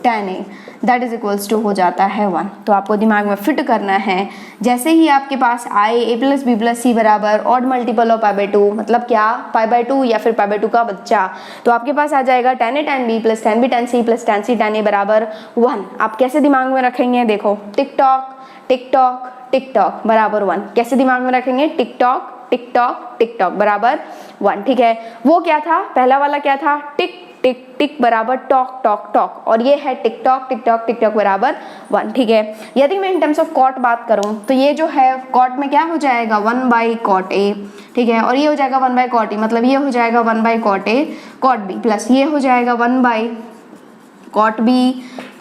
tan A that is equals to हो जाता है 1। तो आपको दिमाग में फिट करना है। जैसे ही आपके पास आए A plus B plus C बराबर ऑड मल्टीपल ऑफ π/2, मतलब क्या, π/2 या फिर π/2 का बच्चा, तो आपके पास आ जाएगा tan A tan B plus tan B tan C plus tan C tan A बराबर 1। आप कैसे दिमाग में रखेंगे, देखो, tick tock tick tock tick tock बराबर 1। कैसे दिमाग में रखेंगे, tick tock tick tock tick tock बराबर 1, ठीक है। वो क्या था, पहला वाला क्या था, टिक टिक टिक बराबर टॉक टॉक टॉक, और ये है tick tock tick tock tick tock बराबर 1, ठीक है। यदि मैं इन टर्म्स ऑफ कॉट बात करूं तो ये जो है कॉट में क्या हो जाएगा, 1/cot A, ठीक है। और ये हो जाएगा 1/cot E, मतलब ये हो जाएगा 1/cot A cot B plus ये हो जाएगा 1/cot B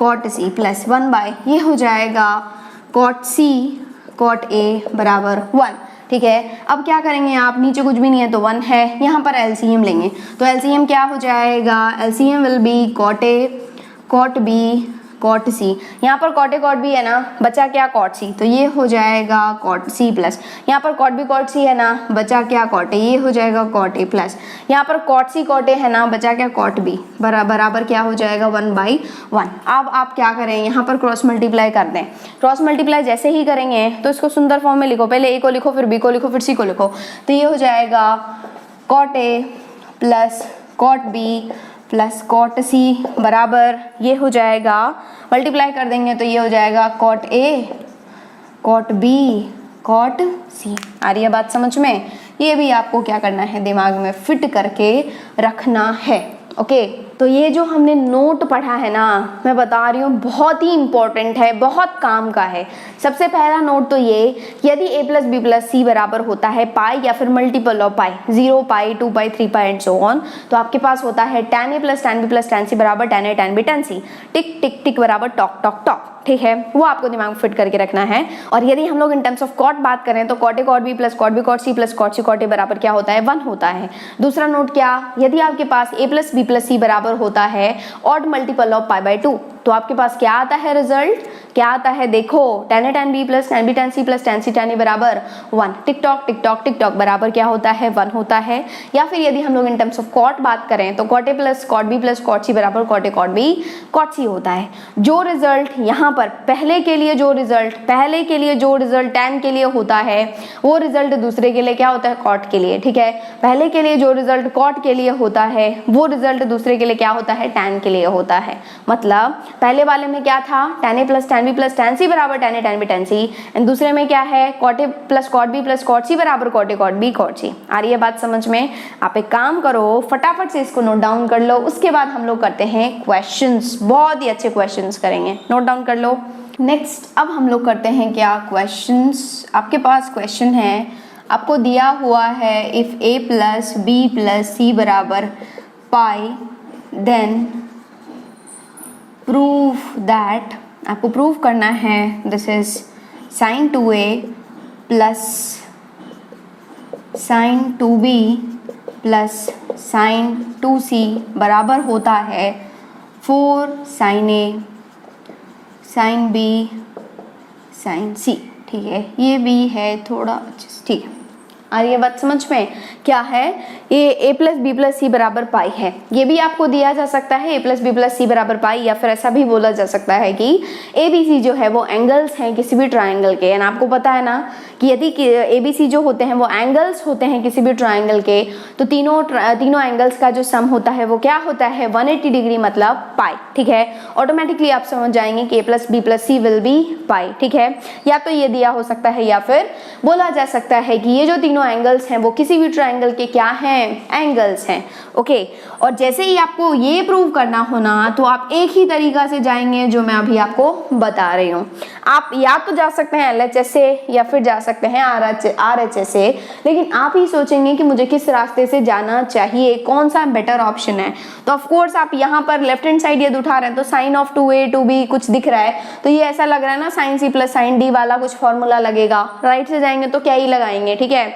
cot C plus 1/ ये हो जाएगा cot C cot A बराबर 1, ठीक है। अब क्या करेंगे आप, नीचे कुछ भी नहीं है तो 1 है, यहाँ पर एलसीएम लेंगे, तो एलसीएम क्या हो जाएगा, LCM will be cot A cot B cot C। यहाँ पर cot A cot B है ना, बचा क्या, cot C, तो ये हो जाएगा cot C प्लस यहाँ पर cot B cot C है ना, बचा क्या, cot A, ये हो जाएगा cot A प्लस यहाँ पर cot C cot A है ना, बचा क्या, cot B बराबर क्या हो जाएगा 1/1। अब आप क्या करें, यहाँ पर क्रॉस मल्टीप्लाई कर दें। क्रॉस मल्टीप्लाई जैसे ही करेंगे तो इसको सुंदर फॉर्म में लिखो, पहले A को लिखो, फिर B को लिखो, फिर C को लिखो, तो ये हो जाएगा cot A plus cot B plus cot C बराबर ये हो जाएगा, मल्टीप्लाई कर देंगे तो ये हो जाएगा cot A cot B cot C। आ रही है बात समझ में, ये भी आपको क्या करना है, दिमाग में फिट करके रखना है, ओके। तो ये जो हमने नोट पढ़ा है ना, मैं बता रही हूँ बहुत ही इंपॉर्टेंट है, बहुत काम का है। सबसे पहला नोट तो ये, यदि A plus B plus C बराबर होता है पाई या फिर multiple of pi, 0 pi 2 pi 3 pi and so on, तो आपके पास होता है tan A plus tan B plus tan C बराबर tan A tan B tan C, tick tick tick बराबर टॉक टॉक टॉक, ठीक है। वो आपको दिमाग में फिट करके रखना है। और यदि हम लोग इन टर्म्स ऑफ कॉट बात करें तो cot A cot B plus cot B cot C plus cot C cot A बराबर क्या होता है, 1 होता है। दूसरा नोट क्या, यदि आपके पास A plus B plus C बराबर होता है ऑड मल्टीपल ऑफ π/2, तो आपके पास क्या आता है, रिजल्ट क्या आता है, देखो, tan A tan B plus tan B tan C plus tan C tan A बराबर 1, tick tock tick tock tick tock बराबर क्या होता है, 1 होता है। या फिर यदि हम लोग इन टर्म्स ऑफ कॉट बात करें तो cot A plus cot B plus cot C बराबर cot A cot B cot C होता है। जो रिजल्ट यहाँ पर पहले के लिए जो रिजल्ट tan के लिए होता है, वो रिजल्ट दूसरे के लिए क्या होता है, cot के लिए, ठीक है। पहले के लिए जो रिजल्ट cot के लिए होता है, वो रिजल्ट दूसरे के लिए क्या होता है, tan के लिए होता है। मतलब पहले वाले में क्या था, tan A plus tan B plus tan C बराबर tan A tan B tan C, and दूसरे में क्या है, cot A plus cot B plus cot C बराबर cot A cot B cot C। आ रही है बात समझ में। आप एक काम करो, फटाफट से इसको नोट डाउन कर लो, उसके बाद हम लोग करते हैं क्वेश्चंस, बहुत ही अच्छे क्वेश्चंस करेंगे, नोट डाउन कर लो। नेक्स्ट अब हम लोग करते हैं क्या, क्वेश्चंस। आपके पास क्वेश्चन है, आपको दिया हुआ है if A plus B plus C बराबर पाई देन प्रूव दैट, आपको प्रूव करना है this is sin 2A plus sin 2B plus sin 2C बराबर होता है 4 sin A sin B sin C, ठीक है। ये भी है थोड़ा, ठीक है, आ रही है बात समझ में? क्या है ये a plus B plus C बराबर पाई है। ये भी आपको दिया जा सकता है a plus B plus C बराबर पाई, या फिर ऐसा भी बोला जा सकता है कि ए बी सी जो है वो एंगल्स हैं किसी भी ट्राइंगल के। एंड आपको पता है ना कि यदि ए बी सी जो होते हैं वो एंगल्स होते हैं किसी भी ट्राइंगल के, तो तीनों एंगल्स का जो सम होता है वो क्या होता है 180 डिग्री मतलब पाई। ठीक है, ऑटोमेटिकली आप समझ जाएंगे कि a plus B plus C will be pi. ठीक है, या तो ये दिया हो सकता है या फिर बोला जा सकता है कि ये जो तीनों एंगल्स हैं वो किसी भी ट्राइंगल के क्या हैं, एंगल्स हैं। ओके, और जैसे ही आपको ये प्रूव करना होना तो आप एक ही तरीका से जाएंगे जो मैं अभी आपको बता रही हूँ। आप या तो जा सकते हैं LHS से या फिर जा सकते हैं RHS से, लेकिन आप ही सोचेंगे कि मुझे किस रास्ते से जाना चाहिए, कौन सा बेटर ऑप्शन है। तो ऑफ कोर्स आप यहाँ पर लेफ्ट हैंड साइड यदि उठा रहे हैं तो साइन ऑफ 2a 2b कुछ दिख रहा है, तो ये ऐसा लग रहा है ना sine C plus sine D वाला कुछ फॉर्मूला लगेगा। राइट से जाएंगे तो क्या ही लगाएंगे। ठीक है,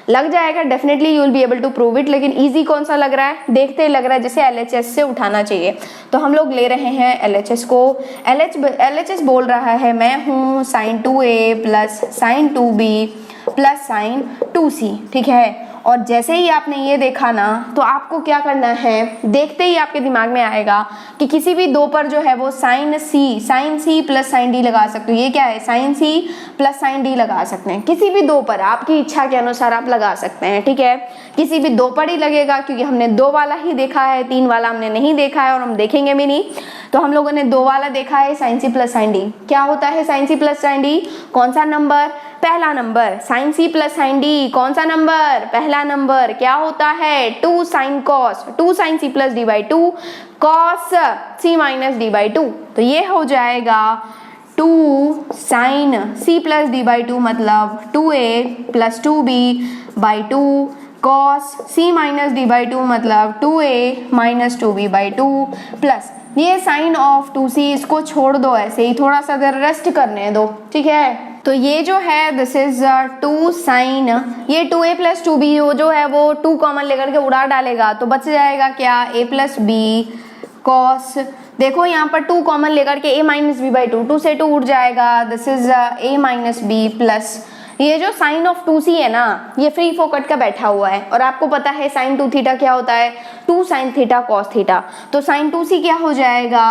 लग जाएगा, definitely you will be able to prove it, लेकिन इजी कौन सा लग रहा है, देखते ही लग रहा है जैसे LHS से उठाना चाहिए। तो हम लोग ले रहे हैं LHS को। LHS बोल रहा है मैं हूँ sine 2a plus sine 2b plus sine 2c। ठीक है, और जैसे ही आपने ये देखा ना तो आपको क्या करना है, देखते ही आपके दिमाग में आएगा कि किसी भी दो पर जो है वो sine C plus sine D लगा सकते हो। ये क्या है, sine C plus sine D लगा सकते हैं किसी भी दो पर, आपकी इच्छा के अनुसार आप लगा सकते हैं। ठीक है, किसी भी दो पर ही लगेगा क्योंकि हमने दो वाला ही देखा है, तीन वाला हमने नहीं देखा है और हम देखेंगे भी नहीं। तो हम लोगों ने दो वाला देखा है, sine C plus sine D. क्या होता है sine C plus sine D, कौन सा नंबर, पहला नंबर। Sine C plus sine D कौन सा नंबर, पहला नंबर। क्या होता है 2 sine cos 2 sine C plus D by 2 cos C minus D by 2। तो ये हो जाएगा 2 sine C plus D by 2 मतलब 2a plus 2b by 2 cos C minus D by 2 मतलब 2a minus 2b by 2 plus ये sine of 2c, इसको छोड़ दो ऐसे ही, थोड़ा सा देर रेस्ट करने दो। ठीक है, तो ये जो है दिस इज 2 साइन, ये 2a प्लस 2b जो है वो 2 कॉमन लेकर के उड़ा डालेगा तो बच जाएगा क्या a प्लस बी कॉस, देखो यहाँ पर 2 कॉमन लेकर के a माइनस बी बाई 2, 2 से 2 उड़ जाएगा, this is a minus B plus ये जो साइन ऑफ 2c है ना ये फ्री फोकट का बैठा हुआ है, और आपको पता है साइन 2 थीटा क्या होता है, 2 साइन थीटा कॉस थीटा। तो साइन 2c क्या हो जाएगा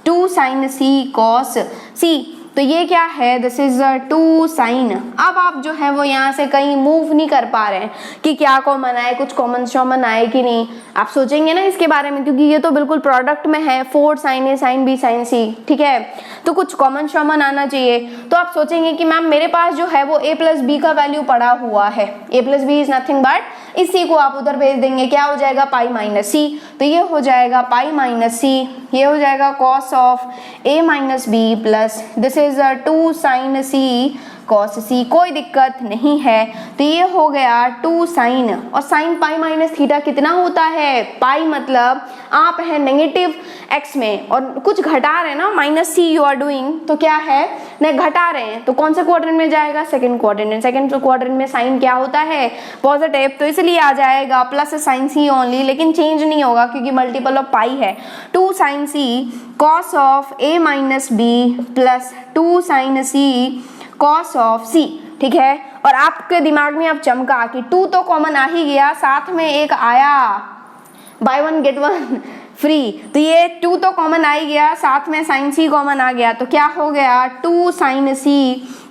2 साइन c कॉस c। तो ये क्या है दिस इज 2 साइन। अब आप जो है वो यहाँ से कहीं मूव नहीं कर पा रहे हैं कि क्या कॉमन आए, कुछ कॉमन शॉमन आए कि नहीं। आप सोचेंगे ना इसके बारे में क्योंकि ये तो बिल्कुल प्रोडक्ट में है 4 sign A sine B sine C. ठीक है, तो कुछ कॉमन शॉमन आना चाहिए। तो आप सोचेंगे कि मैम मेरे पास जो है वो a प्लस बी का वैल्यू पड़ा हुआ है, a plus B is nothing but इसी को आप उधर भेज देंगे, क्या हो जाएगा पाई माइनस सी। तो ये हो जाएगा पाई माइनस सी, ये हो जाएगा cos of a minus B plus this is 2 sine C cos C, कोई दिक्कत नहीं है। तो ये हो गया 2 साइन, और साइन पाई माइनस थीटा कितना होता है, पाई मतलब आप है नेगेटिव x में और कुछ घटा रहे हैं ना, minus C you are doing, तो क्या है न घटा रहे हैं, तो कौन से क्वाड्रेंट में जाएगा, सेकंड क्वाड्रेंट। सेकंड क्वाड्रेंट में साइन क्या होता है पॉजिटिव, तो इसलिए आ जाएगा प्लस साइन सी ओनली, लेकिन चेंज नहीं होगा क्योंकि मल्टीपल ऑफ पाई है। 2 sine C cos of a minus B plus 2 sine C cos of c। ठीक है, और आपके दिमाग में अब चमका कि 2 तो कॉमन आ ही गया, साथ में एक आया बाय 1 गेट 1 फ्री, तो ये 2 तो कॉमन आ ही गया, साथ में साइन c कॉमन आ गया, तो क्या हो गया 2 साइन c।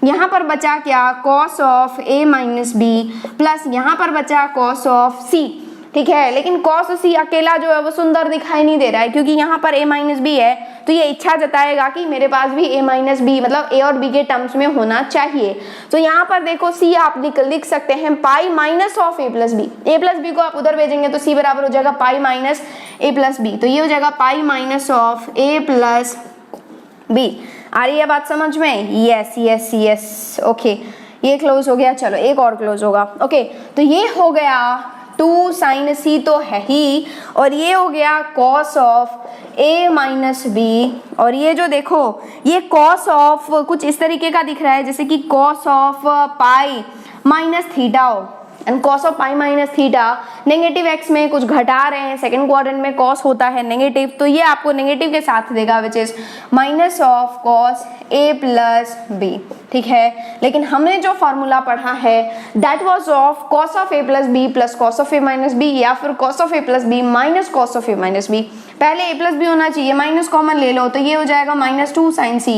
यहाँ पर बचा क्या cos of a minus B plus यहाँ पर बचा कॉस ऑफ c। ठीक है, लेकिन कॉस सी अकेला जो है वो सुंदर दिखाई नहीं दे रहा है क्योंकि यहाँ पर a माइनस बी है, तो ये इच्छा जताएगा कि मेरे पास भी a माइनस बी मतलब a और b के टर्म्स में होना चाहिए। तो यहाँ पर देखो c आप लिख सकते हैं pi minus of a plus B को आप उधर भेजेंगे तो c बराबर हो जाएगा pi minus a plus B, तो ये हो जाएगा pi minus of a plus B. आ रही है बात समझ में, यस यस यस। ओके, ये क्लोज हो गया, चलो एक और क्लोज होगा। ओके, तो ये हो गया 2 साइन सी तो है ही, और ये हो गया cos of a minus B, और ये जो देखो ये कॉस ऑफ कुछ इस तरीके का दिख रहा है जैसे कि cos of pi minus theta हो। And cos of pi minus theta, negative x में कुछ घटा रहे हैं, सेकंड क्वाड्रेंट में कॉस होता है नेगेटिव, तो ये आपको नेगेटिव के साथ देगा which is minus of cos A plus B, ठीक है। लेकिन हमने जो फॉर्मूला पढ़ा है that was of cos of A plus B plus cos of A minus B, या फिर cos of A plus B minus cos of A minus B. पहले ए प्लस बी होना चाहिए, माइनस कॉमन ले लो तो ये हो जाएगा -2 sin c,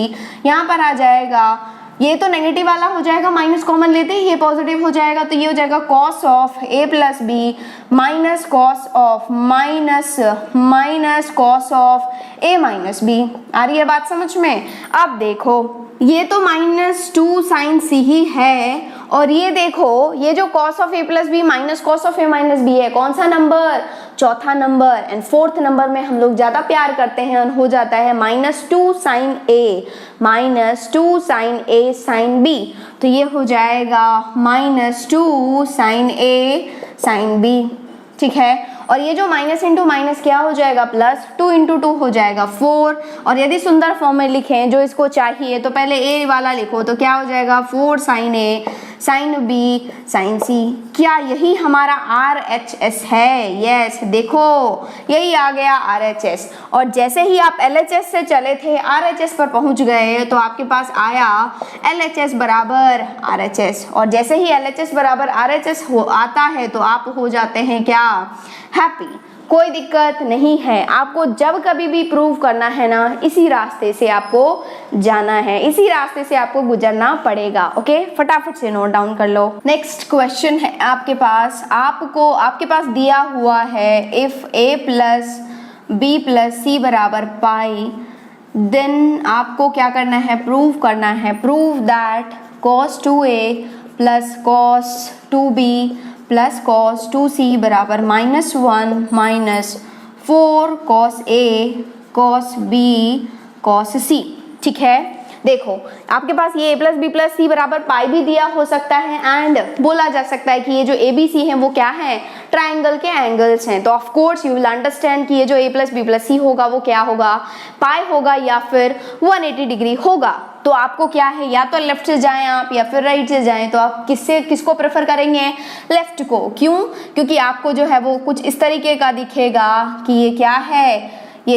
यहाँ पर आ जाएगा ये तो नेगेटिव वाला हो जाएगा, माइनस कॉमन लेते ही ये पॉजिटिव हो जाएगा, तो ये हो जाएगा cos of A plus B minus cos of minus cos of A minus B. आ रही है बात समझ में? अब देखो ये तो -2 sin c ही है, और ये देखो ये जो cos of a plus B minus cos of a minus B है, कौन सा नंबर? चौथा नंबर। एंड फोर्थ नंबर में हम लोग ज्यादा प्यार करते हैं और हो जाता है -2 sin a sin b, तो ये हो जाएगा -2 sin a sin b, ठीक है। और ये जो माइनस इंटू माइनस क्या हो जाएगा प्लस, 2 इंटू 2 हो जाएगा 4। और यदि सुंदर फॉर्म में लिखें जो इसको चाहिए तो पहले ए वाला लिखो, तो क्या हो जाएगा 4 sin a sin b sin c। क्या यही हमारा RHS है? यस, देखो यही आ गया RHS। और जैसे ही आप LHS से चले थे RHS पर पहुंच गए तो आपके पास आया LHS बराबर RHS, और जैसे ही LHS बराबर RHS आता है तो आप हो जाते हैं क्या? हैप्पी। कोई दिक्कत नहीं है, आपको जब कभी भी प्रूव करना है ना इसी रास्ते से आपको जाना है, इसी रास्ते से आपको गुजरना पड़ेगा। ओके, फटाफट से नोट डाउन कर लो। नेक्स्ट क्वेश्चन है आपके पास, आपके पास दिया हुआ है if a plus B plus C बराबर पाई, देन आपको क्या करना है? प्रूव करना है। Prove that cos 2a plus cos 2b plus cos 2c बराबर -1 minus 4 cos a cos b cos c, ठीक है। देखो आपके पास ये a plus B plus C बराबर पाई भी दिया हो सकता है, एंड बोला जा सकता है कि ये जो ए बी सी है वो क्या है? ट्राइंगल के एंगल्स हैं। तो of course you will understand कि ये जो a प्लस बी प्लस सी होगा वो क्या होगा? पाई होगा या फिर 180 डिग्री होगा। तो आपको क्या है, या तो लेफ्ट से जाएं आप या फिर राइट से जाएं, तो आप किसको प्रेफर करेंगे? लेफ्ट को। क्यों? क्योंकि आपको जो है वो कुछ इस तरीके का दिखेगा कि ये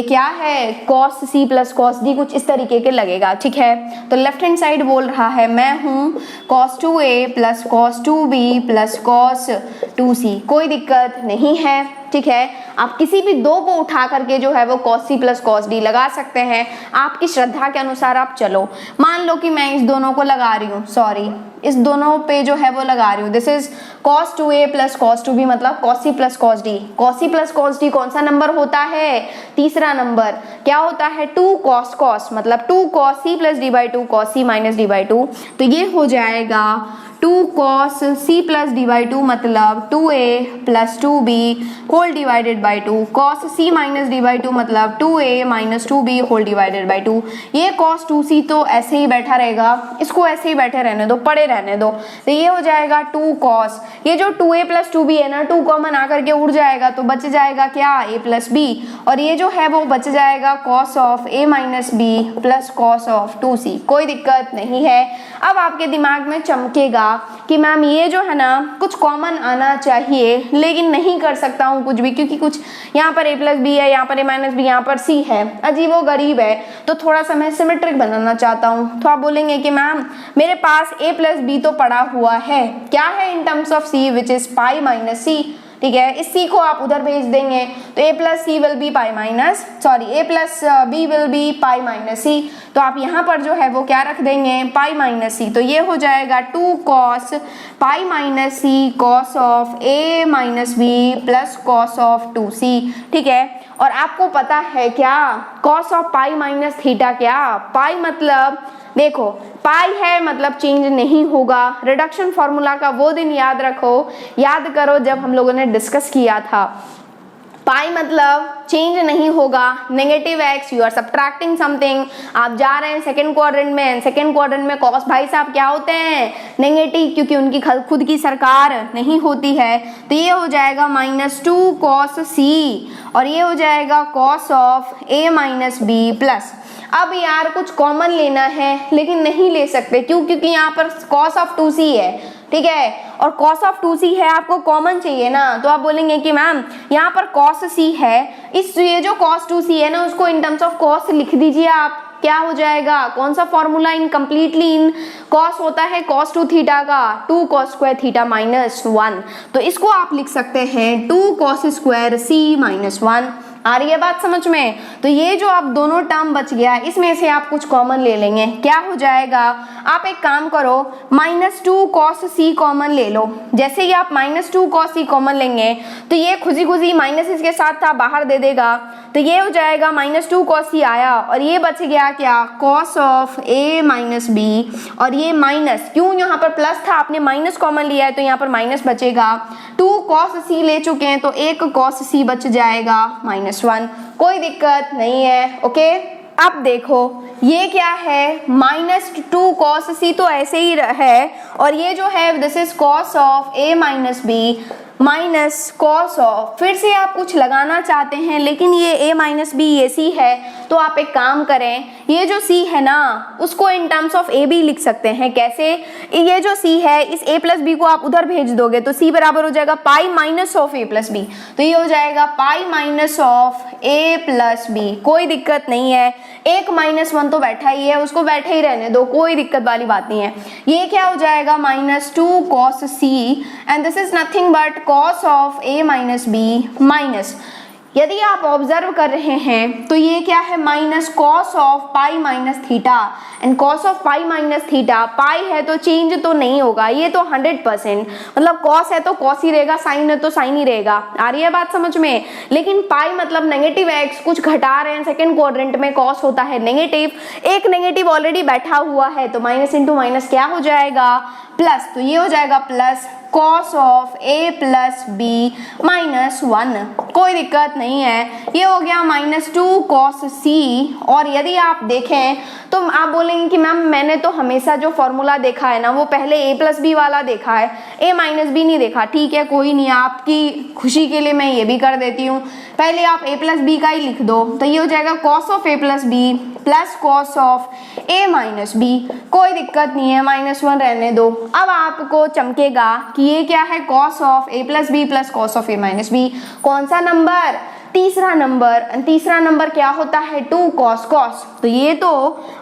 क्या है cos c plus cos d, कुछ इस तरीके के लगेगा, ठीक है। तो लेफ्ट हैंड साइड बोल रहा है मैं हूँ cos 2a plus cos 2b plus cos 2c, कोई दिक्कत नहीं है, ठीक है। आप किसी भी दो को उठा करके जो है वो cos c plus cos d लगा सकते हैं, आपकी श्रद्धा के अनुसार आप चलो। मान लो कि मैं इस दोनों को लगा रही हूँ, सॉरी इस दोनों पे जो है वो लगा रही हूँ, this is cos 2a plus cos 2b मतलब cos c plus cos d। cos c plus cos d कौन सा नंबर होता है? तीसरा नंबर। क्या होता है? 2 cos मतलब 2 cos c plus d by 2 cos c minus d by 2, तो ये हो जाएगा 2 cos c plus d by 2 मतलब 2a plus 2b whole divided by 2, cos c minus d by 2 मतलब 2a minus 2b whole divided by 2। ये cos 2c तो ऐसे ही बैठा रहेगा, इसको ऐसे ही बैठे रहने दो, पड़े रहने दो, तो ये हो जाएगा 2 cos, ये जो 2a प्लस 2b है ना 2 कॉमन आकर के उड़ जाएगा तो बच जाएगा क्या? a प्लस b, और ये जो है वो बच जाएगा cos of a minus b plus cos of 2c, कोई दिक्कत नहीं है। अब आपके दिमाग में चमकेगा कि मैम ये जो है ना कुछ कॉमन आना चाहिए, लेकिन नहीं कर सकता हूँ कुछ भी, क्योंकि कुछ यहाँ पर a प्लस बी है, यहाँ पर a माइनस बी, यहाँ पर c है, अजीबो गरीब है, तो थोड़ा सा मैं सिमेट्रिक बनाना चाहता हूँ। तो आप बोलेंगे कि मैम मेरे पास a प्लस बी तो पड़ा हुआ है, क्या है? In terms of c which is pi minus c, ठीक है। इस c को आप उधर भेज देंगे तो a plus C will be pi minus a plus B will be pi minus c, तो आप यहाँ पर जो है वो क्या रख देंगे? पाई माइनस c, तो ये हो जाएगा 2 cos pi minus c cos of a minus b plus cos of 2c, ठीक है। और आपको पता है क्या cos of pi minus theta? क्या पाई मतलब देखो पाई है मतलब चेंज नहीं होगा। रिडक्शन फॉर्मूला का वो दिन याद रखो, याद करो जब हम लोगों ने डिस्कस किया था। पाई मतलब चेंज नहीं होगा, negative X, you are subtracting something, आप जा रहे हैं सेकंड क्वाड्रेंट में, सेकंड क्वाड्रेंट में कॉस भाई साहब क्या होते हैं? नेगेटिव, क्योंकि उनकी खुद की सरकार नहीं होती है। तो ये हो जाएगा -2 cos c, और ये हो जाएगा cos of a minus B plus. अब यार कुछ कॉमन लेना है लेकिन नहीं ले सकते, क्यों? क्योंकि यहाँ पर cos ऑफ 2c है, ठीक है, और cos ऑफ 2c है, आपको कॉमन चाहिए ना, तो आप बोलेंगे कि मैम यहाँ पर cos c है, इस ये जो cos 2c है ना उसको इन टर्म्स ऑफ cos लिख दीजिए आप। क्या हो जाएगा, कौन सा formula in completely in cos होता है cos 2 थीटा का, 2 cos स्क्वायर थीटा माइनस 1, तो इसको आप लिख सकते हैं 2 cos स्क्वायर c माइनस 1। आ रही है बात समझ में? तो ये जो आप दोनों टर्म बच गया इसमें से आप कुछ कॉमन ले लेंगे, क्या हो जाएगा, आप एक काम करो -2 cos c कॉमन ले लो। जैसे ही आप -2 cos c कॉमन लेंगे तो ये खुशी खुशी माइनस इसके साथ था बाहर दे देगा, तो ये हो जाएगा -2 cos c आया, और ये बच गया क्या, cos of a minus b, और ये माइनस क्यों, यहाँ पर प्लस था आपने माइनस कॉमन लिया है तो यहाँ पर माइनस बचेगा, 2 cos c ले चुके हैं तो एक cos c बच जाएगा -1, कोई दिक्कत नहीं है। ओके, अब देखो ये क्या है, -2 cos c तो ऐसे ही है, और ये जो है this is cos of a minus b minus cos of, फिर से आप कुछ लगाना चाहते हैं लेकिन ये a माइनस b ये c है, तो आप एक काम करें, ये जो c है ना उसको in terms of a b लिख सकते हैं। कैसे, ये जो c है इस a प्लस b को आप उधर भेज दोगे तो c बराबर हो जाएगा pi minus of a plus b, तो ये हो जाएगा pi minus of a plus b, कोई दिक्कत नहीं है, एक -1 तो बैठा ही है उसको बैठे ही रहने दो, कोई दिक्कत वाली बात नहीं है। ये क्या हो जाएगा -2 cos c and this is nothing but cos of a minus b minus, यदि आप ऑब्जर्व कर रहे हैं तो ये क्या है, minus cos of pi minus theta, and cos of pi minus theta, pi है तो चेंज तो नहीं होगा, ये तो 100%, मतलब cos है तो cos ही रहेगा, साइन है तो साइन ही रहेगा। आ रही है बात समझ में? लेकिन पाई मतलब नेगेटिव x, कुछ घटा रहे हैं, सेकंड क्वाड्रेंट में cos होता है नेगेटिव, एक नेगेटिव ऑलरेडी बैठा हुआ है तो माइनस इंटू माइनस क्या हो जाएगा, प्लस, तो ये हो जाएगा plus cos of a plus b minus 1, कोई दिक्कत नहीं है। ये हो गया -2 cos c, और यदि आप देखें तो आप बोलेंगे कि मैम मैंने तो हमेशा जो फॉर्मूला देखा है ना वो पहले a प्लस बी वाला देखा है, a माइनस बी नहीं देखा। ठीक है, कोई नहीं, आपकी खुशी के लिए मैं ये भी कर देती हूँ, पहले आप a प्लस बी का ही लिख दो, तो ये हो जाएगा cos of a plus B plus cos of a minus B, कोई दिक्कत नहीं है, -1 रहने दो। अब आपको चमकेगा कि ये क्या है, cos of a plus B plus cos of a minus B, कौन सा नंबर, तीसरा नंबर, तीसरा नंबर क्या होता है 2 cos cos, तो ये तो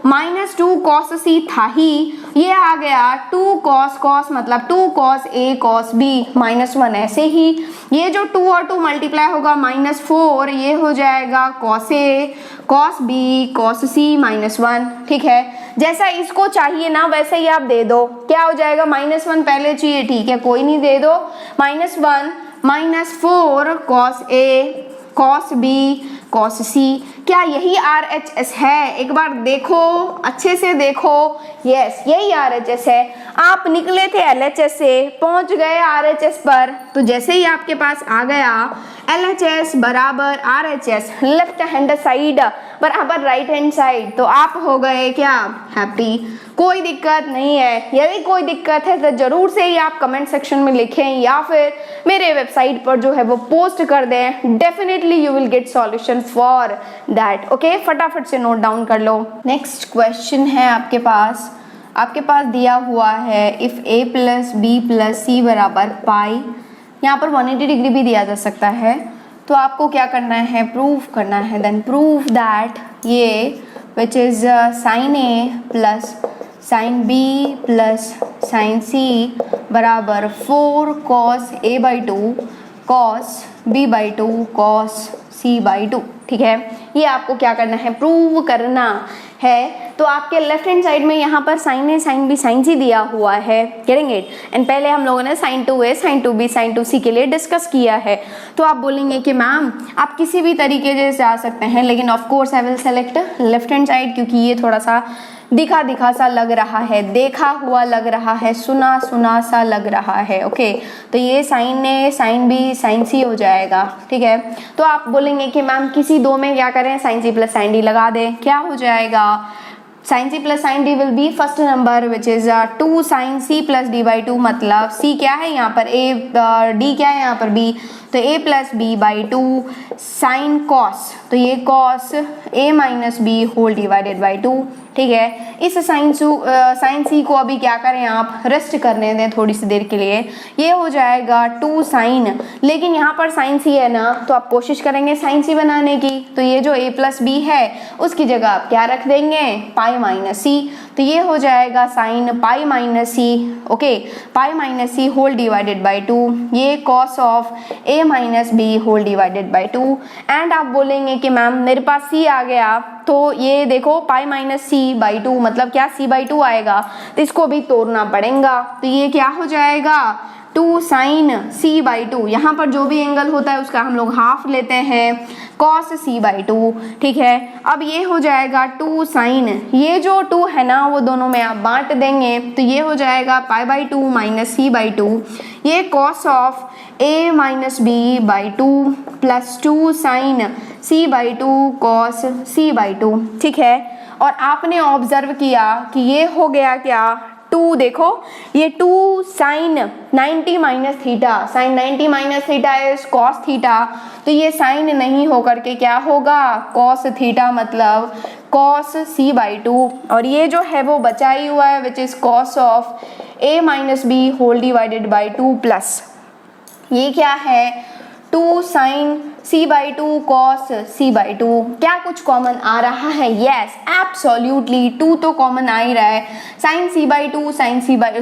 -2 cos c था ही, ये आ गया 2 cos cos मतलब 2 cos a cos b -1, ऐसे ही ये जो 2 और 2 मल्टीप्लाई होगा -4, ये हो जाएगा cos a cos b cos c -1। ठीक है, जैसा इसको चाहिए ना वैसे ही आप दे दो, क्या हो जाएगा, -1 पहले चाहिए, ठीक है कोई नहीं, दे दो -1 -4 cos a cos b cos c, क्या यही RHS है? एक बार देखो, अच्छे से देखो, यस यही RHS है। आप निकले थे LHS से, पहुंच गए RHS पर, तो जैसे ही आपके पास आ गया LHS बराबर RHS, लेफ्ट हैंड साइड बराबर राइट हैंड साइड, तो आप हो गए क्या, हैप्पी, कोई दिक्कत नहीं है। यदि कोई दिक्कत है तो जरूर से ही आप कमेंट सेक्शन में लिखें या फिर मेरे वेबसाइट पर जो है वो पोस्ट कर दें, definitely you will get solution for that. Okay, फटाफट से नोट डाउन कर लो। नेक्स्ट क्वेश्चन है आपके पास दिया हुआ है, if a plus B plus C बराबर पाई, यहाँ पर 180 डिग्री भी दिया जा सकता है, तो आपको क्या करना है, प्रूव करना है। देन प्रूव दैट ये विच is sign a plus sign b plus sign c बराबर 4 cos a/2 cos b/2 cos c/2। ठीक है, ये आपको क्या करना है, प्रूव करना है। तो आपके लेफ्ट हैंड साइड में यहाँ पर sign A sine B sine सी दिया हुआ है, गेटिंग इट, एंड पहले हम लोगों ने sign 2a sign 2b sign 2c के लिए डिस्कस किया है। तो आप बोलेंगे कि मैम आप किसी भी तरीके से जा सकते हैं, लेकिन of course I will select left hand side, क्योंकि ये थोड़ा सा दिखा सा लग रहा है, देखा हुआ लग रहा है, सुना सा लग रहा है। ओके, तो ये sine A sine B sine सी हो जाएगा। ठीक है, तो आप बोलेंगे कि मैम किसी दो में क्या करें, sine C plus sine D लगा दें, क्या हो जाएगा, sine C plus sine D will be first number which is 2 sine C plus d/2, मतलब c क्या है यहाँ पर a, d क्या है यहाँ पर b, तो a plus b/2 sign cos, तो ये cos a minus B whole divided by 2। ठीक है। इस साइन सी को अभी क्या करें आप, रेस्ट करने दें थोड़ी सी देर के लिए। ये हो जाएगा 2 साइन, लेकिन यहाँ पर साइन सी है ना, तो आप कोशिश करेंगे साइन सी बनाने की। तो ये जो a प्लस बी है उसकी जगह आप क्या रख देंगे, पाई माइनस सी। तो ये हो जाएगा sine pi minus C, okay, pi minus C whole divided by 2। ये cos of a minus B whole divided by 2। And आप बोलेंगे कि मैम मेरे पास c आ गया, तो ये देखो पाई माइनस सी बाई 2 मतलब क्या, c बाई 2 आएगा, तो इसको भी तोड़ना पड़ेगा। तो ये क्या हो जाएगा, 2 साइन c बाई 2। यहाँ पर जो भी एंगल होता है उसका हम लोग हाफ लेते हैं, cos c बाई 2, ठीक है। अब ये हो जाएगा 2 साइन, ये जो 2 है ना वो दोनों में आप बांट देंगे, तो ये हो जाएगा pi by 2 minus C by 2। ये cos of a minus B by 2 plus 2 sine c by 2 cos c by 2, ठीक है। और आपने ऑब्जर्व किया कि ये हो गया क्या, 2, देखो ये 2 sine 90 minus theta, sine 90 minus theta is cos theta, तो ये साइन नहीं होकर के क्या होगा, कॉस थीटा, मतलब कॉस c बाई 2। और ये जो है वो बचा ही हुआ है which is cos of a minus B whole divided by 2 plus ये क्या है, 2 sine c by 2 cos c by 2। क्या कुछ कॉमन आ रहा है, यस एब्सोल्युटली 2 तो कॉमन आ ही रहा है। Sine c by 2 sine c by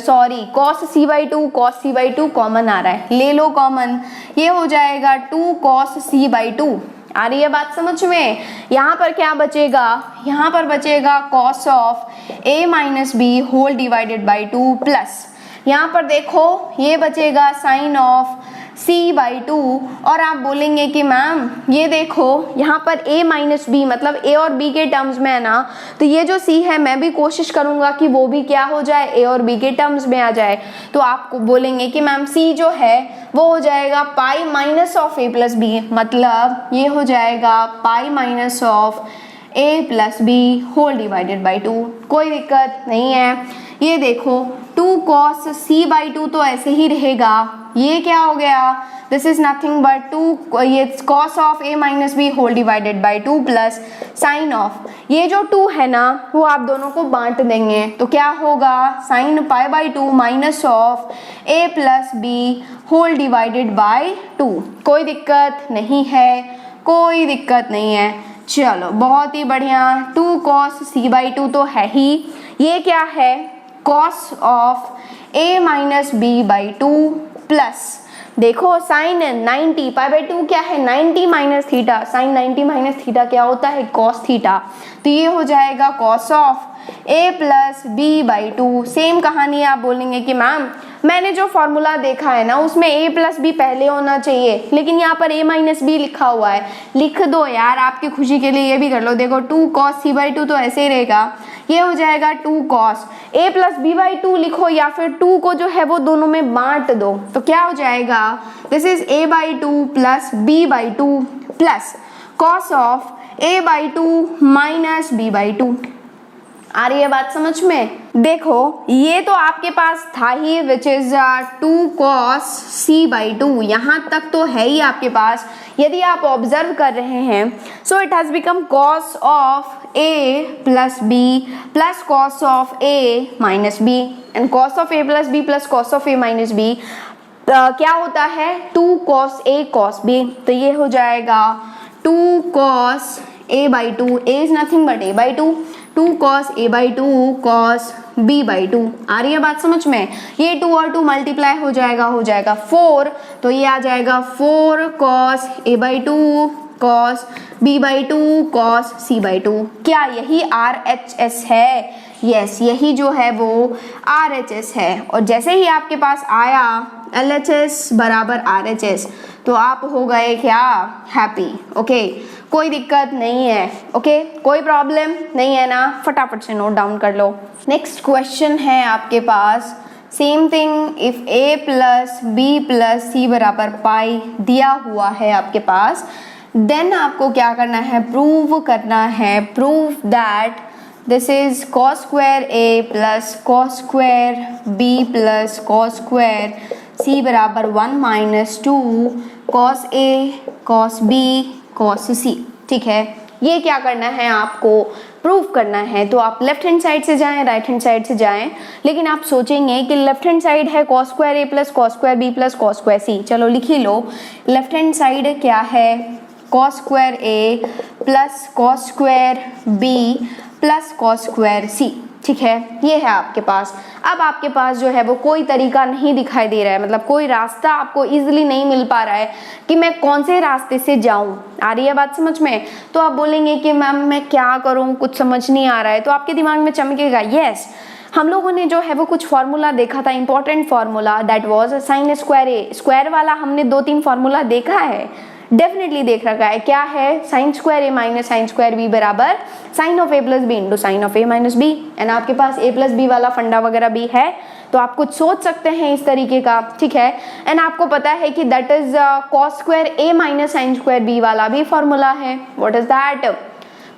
cos c by 2 cos c by 2 common आ रहा है, ले लो कॉमन। ये हो जाएगा 2 कॉस c बाई 2। आ रही है बात समझ में। यहाँ पर क्या बचेगा, यहाँ पर बचेगा cos of a minus B whole divided by 2 plus यहाँ पर देखो ये बचेगा साइन ऑफ c बाई 2। और आप बोलेंगे कि मैम ये देखो यहाँ पर a माइनस बी मतलब a और b के टर्म्स में है ना, तो ये जो c है मैं भी कोशिश करूंगा कि वो भी क्या हो जाए, a और b के टर्म्स में आ जाए। तो आपको बोलेंगे कि मैम c जो है वो हो जाएगा pi minus of a plus B, मतलब ये हो जाएगा pi minus of a plus B whole divided by 2। कोई दिक्कत नहीं है। ये देखो 2 cos c बाई 2 तो ऐसे ही रहेगा। ये क्या हो गया, दिस इज नथिंग बट 2 ये cos of a minus B whole divided by 2 plus sine of ये जो 2 है ना वो आप दोनों को बांट देंगे, तो क्या होगा sine pi by 2 minus of a plus B whole divided by 2। कोई दिक्कत नहीं है, कोई दिक्कत नहीं है। चलो बहुत ही बढ़िया। 2 cos c बाई 2 तो है ही। ये क्या है, cos of a minus B by 2 plus देखो साइन 90 पाई बाई 2 क्या है, 90 minus theta, sine 90 minus theta क्या होता है, cos थीटा। तो ये हो जाएगा cos of a plus B by 2। Same कहानी आप बोलेंगे कि मैम मैंने जो फॉर्मूला देखा है ना उसमें a प्लस बी पहले होना चाहिए, लेकिन यहाँ पर a माइनस बी लिखा हुआ है। लिख दो यार, आपकी खुशी के लिए ये भी कर लो। देखो 2 cos c बाई 2 तो ऐसे ही रहेगा, ये हो जाएगा 2 cos a plus B by 2 लिखो, या फिर 2 को जो है वो दोनों में बांट दो, तो क्या हो जाएगा, this is a by 2 plus b by 2 plus cos of a by 2 minus b by 2। आ रही है बात समझ में। देखो ये तो आपके पास था ही which is 2 cos c by 2, यहाँ तक तो है ही आपके पास। यदि आप ऑब्जर्व कर रहे हैं so it has become cos of a plus b plus cos of a minus b and cos of a plus b plus cos of a minus b क्या होता है, 2 cos a cos b। तो ये हो जाएगा 2 cos a by 2, a is nothing but a by 2, 2 cos a by 2 cos b by 2। आ रही है बात समझ में। ये 2 और 2 मल्टीप्लाई हो जाएगा 4, तो ये आ जाएगा 4 cos a by 2 cos b by 2 cos c by 2। क्या यही RHS है, यस यही जो है वो RHS है। और जैसे ही आपके पास आया LHS बराबर RHS तो आप हो गए क्या, हैप्पी। ओके कोई दिक्कत नहीं है, ओके कोई प्रॉब्लम नहीं है ना, फटाफट से नोट डाउन कर लो। नेक्स्ट क्वेश्चन है आपके पास same thing, if a plus B plus C बराबर पाई दिया हुआ है आपके पास, देन आपको क्या करना है, प्रूव करना है, prove that this is cos square a plus cos square b plus cos square c बराबर 1 minus 2 cos a cos b cos c। ठीक है, ये क्या करना है, आपको प्रूव करना है। तो आप लेफ्ट हैंड साइड से जाएं, राइट हैंड साइड से जाएं, लेकिन आप सोचेंगे कि लेफ्ट हैंड साइड है cos square a plus cos square b plus cos square c। चलो लिख ही लो, लेफ्ट हैंड साइड क्या है, cos square a plus cos square b plus cos square c। ठीक है, ये है आपके पास। अब आपके पास जो है वो कोई तरीका नहीं दिखाई दे रहा है, मतलब कोई रास्ता आपको इजीली नहीं मिल पा रहा है कि मैं कौन से रास्ते से जाऊं। आ रही है बात समझ में? तो आप बोलेंगे कि मैम मैं क्या करूं, कुछ समझ नहीं आ रहा है। तो आपके दिमाग में चमकेगा, यस हम लोगों ने जो है वो कुछ फॉर्मूला देखा था, important formula, that was sign square A. Square वाला हमने 2-3 फॉर्मूला देखा है, डेफिनेटली देख रखा है। क्या है, sine square A minus sine square B बराबर sine of A plus B into sine of A minus B. And आपके पास ए प्लस बी वाला फंडा वगैरह भी है, तो आप कुछ सोच सकते हैं इस तरीके का। ठीक है, एंड आपको पता है कि that is cos square A minus sine square B वाला भी फॉर्मूला है। What is that,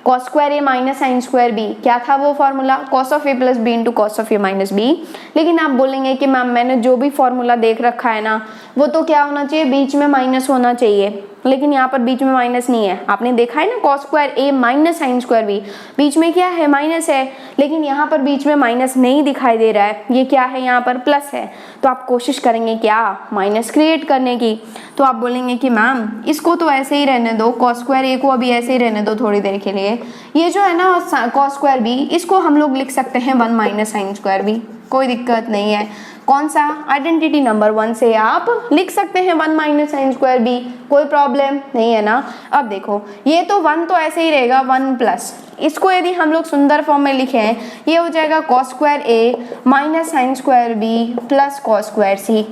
cos square A minus sine square B. क्या था वो formula, cos of A plus B into cos of A minus B. लेकिन आप बोलेंगे कि मैम मैंने जो भी फॉर्मूला देख रखा है ना, वो तो क्या होना चाहिए, बीच में माइनस होना चाहिए, लेकिन यहाँ पर बीच में माइनस नहीं है। आपने देखा है ना, cos square A minus sine square B, बीच में क्या है, माइनस है, लेकिन यहाँ पर बीच में माइनस नहीं दिखाई दे रहा है, ये क्या है, यहाँ पर प्लस है। तो आप कोशिश करेंगे क्या, माइनस क्रिएट करने की। तो आप बोलेंगे कि मैम इसको तो ऐसे ही रहने दो, cos स्क्वायर ए को अभी ऐसे ही रहने दो थोड़ी देर के लिए। ये जो है ना cos स्क्वायर बी, इसको हम लोग लिख सकते हैं 1 माइनस साइन स्क्वायर बी, कोई दिक्कत नहीं है। कौन सा, आइडेंटिटी नंबर 1 से आप लिख सकते हैं 1 माइनस साइन स्क्वायर बी, कोई प्रॉब्लम नहीं है ना। अब देखो ये तो 1 तो ऐसे ही रहेगा, 1 प्लस, इसको यदि हम लोग सुंदर फॉर्म में लिखें, ये हो जाएगा cos square A minus sine square B plus cos square C.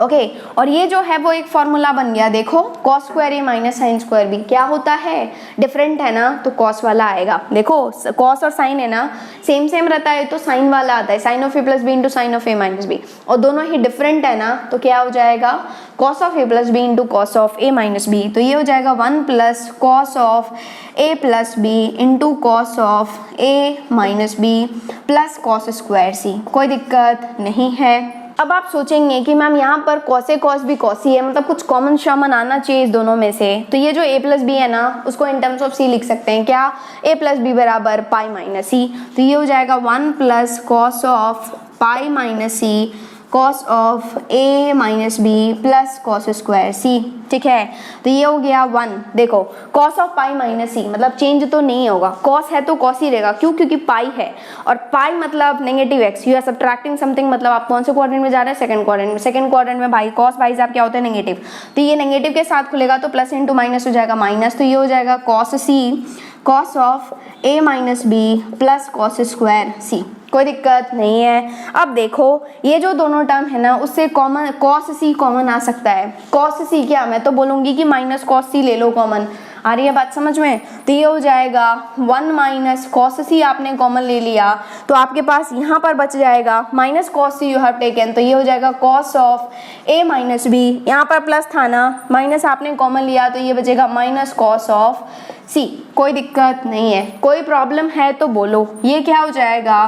Okay, और ये जो है वो एक फॉर्मूला बन गया। देखो cos square A minus sine square B क्या होता है, डिफरेंट है ना, तो cos वाला आएगा। देखो cos और साइन है ना, सेम सेम रहता है तो साइन वाला आता है, sine of A plus B into sine of A minus B, और दोनों ही डिफरेंट है ना, तो क्या हो जाएगा, cos of A plus B into cos of A minus B. तो ये हो जाएगा 1 plus cos of A plus B into cos of A minus B plus cos square C. कोई दिक्कत नहीं है। अब आप सोचेंगे कि मैम यहाँ पर कॉसे कॉस भी कॉसी है, मतलब कुछ कॉमन शॉमन आना चाहिए इस दोनों में से। तो ये जो a प्लस बी है ना, उसको इन टर्म्स ऑफ c लिख सकते हैं, क्या, a प्लस बी बराबर पाई माइनस सी। तो ये हो जाएगा 1 plus cos of pi minus C cos of a minus B plus cos square C. ठीक है, तो ये हो गया 1। देखो cos of pi minus C मतलब चेंज तो नहीं होगा, कॉस है तो कॉस ही रहेगा, क्यों, क्योंकि पाई है, और पाई मतलब negative X, you are subtracting something, मतलब आप कौन से क्वाड्रेंट में जा रहे हैं, सेकंड क्वाड्रेंट में। सेकंड क्वाड्रेंट में भाई कॉस भाई साहब क्या होता है, नेगेटिव, तो ये नेगेटिव के साथ खुलेगा तो प्लस इंटू माइनस हो जाएगा माइनस। तो ये हो जाएगा cos C cos of A minus B plus cos square C. कोई दिक्कत नहीं है। अब देखो ये जो दोनों टर्म है ना, उससे कॉमन कॉस सी कॉमन आ सकता है। कॉस सी क्या, मैं तो बोलूंगी कि माइनस कॉस सी ले लो कॉमन। आ रही है बात समझ में? तो ये हो जाएगा 1 माइनस कॉस सी आपने कॉमन ले लिया, तो आपके पास यहाँ पर बच जाएगा minus cos C you have taken, तो ये हो जाएगा cos of A minus B. यहाँ पर प्लस था ना, माइनस आपने कॉमन लिया तो ये बचेगा माइनस कॉस ऑफ सी। कोई दिक्कत नहीं है, कोई प्रॉब्लम है तो बोलो। ये क्या हो जाएगा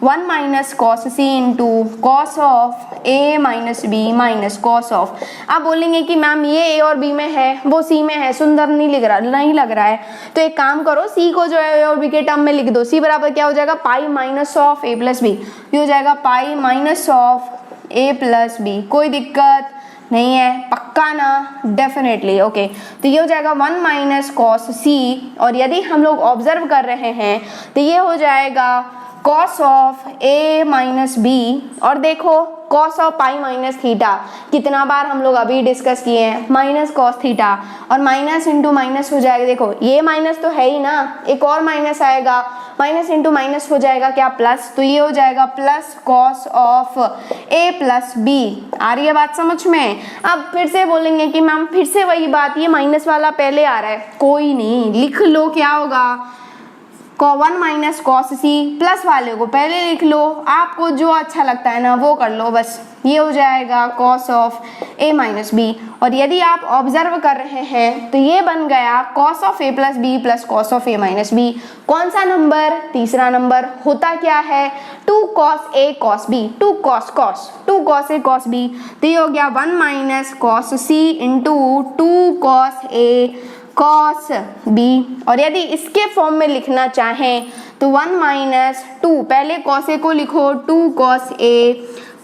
1 minus cos C into cos of A minus B minus cos of. आप बोलेंगे कि मैम ये ए और बी में है, वो सी में है, सुंदर नहीं लग रहा है, तो एक काम करो सी को जो है ए और बी के टर्म में लिख दो। सी बराबर क्या हो जाएगा, pi minus of A plus B. ये हो जाएगा pi minus of A plus B. कोई दिक्कत नहीं है, पक्का ना, डेफिनेटली। ओके, तो ये हो जाएगा 1 माइनस कॉस सी, और यदि हम लोग ऑब्जर्व कर रहे हैं तो ये हो जाएगा cos of A minus B, और देखो cos of pi minus theta कितना बार हम लोग अभी डिस्कस किए हैं, माइनस कॉस थीटा, और माइनस इंटू माइनस हो जाएगा। देखो ये माइनस तो है ही ना, एक और माइनस आएगा, माइनस इंटू माइनस हो जाएगा क्या, प्लस। तो ये हो जाएगा plus cos of A plus B. आ रही है बात समझ में? अब फिर से बोलेंगे कि मैम फिर से वही बात, ये माइनस वाला पहले आ रहा है, कोई नहीं, लिख लो क्या होगा, 1 माइनस कॉस सी, प्लस वाले को पहले लिख लो, आपको जो अच्छा लगता है ना वो कर लो बस। ये हो जाएगा cos of A minus B, और यदि आप ऑब्जर्व कर रहे हैं तो ये बन गया cos of A plus B plus cos of A minus B. कौन सा नंबर, तीसरा नंबर। होता क्या है, 2 cos A cos B, 2 cos A cos B. तो ये हो गया 1 minus cos C into 2 cos A cos b, और यदि इसके फॉर्म में लिखना चाहें तो 1 माइनस 2, पहले cos a को लिखो 2 cos a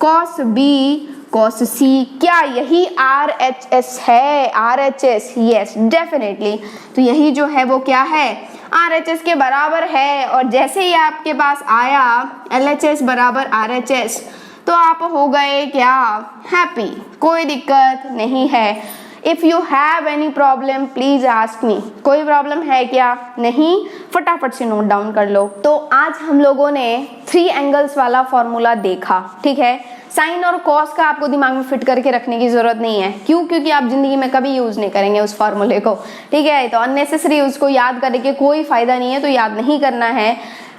cos b cos c। क्या यही RHS है? RHS, yes definitely. तो यही जो है वो क्या है? RHS के बराबर है। और जैसे ही आपके पास आया LHS बराबर RHS तो आप हो गए क्या? हैप्पी, कोई दिक्कत नहीं है। If you have any problem please ask me. कोई प्रॉब्लम है क्या? नहीं? फटाफट से नोट डाउन कर लो। तो आज हम लोगों ने 3 एंगल्स वाला फॉर्मूला देखा, ठीक है। साइन और कॉस का आपको दिमाग में फिट करके रखने की जरूरत नहीं है। क्यों? क्योंकि आप जिंदगी में कभी यूज नहीं करेंगे उस फॉर्मूले को, ठीक है। तो अननेसेसरी उसको याद करने के कोई फायदा नहीं है, तो याद नहीं करना है।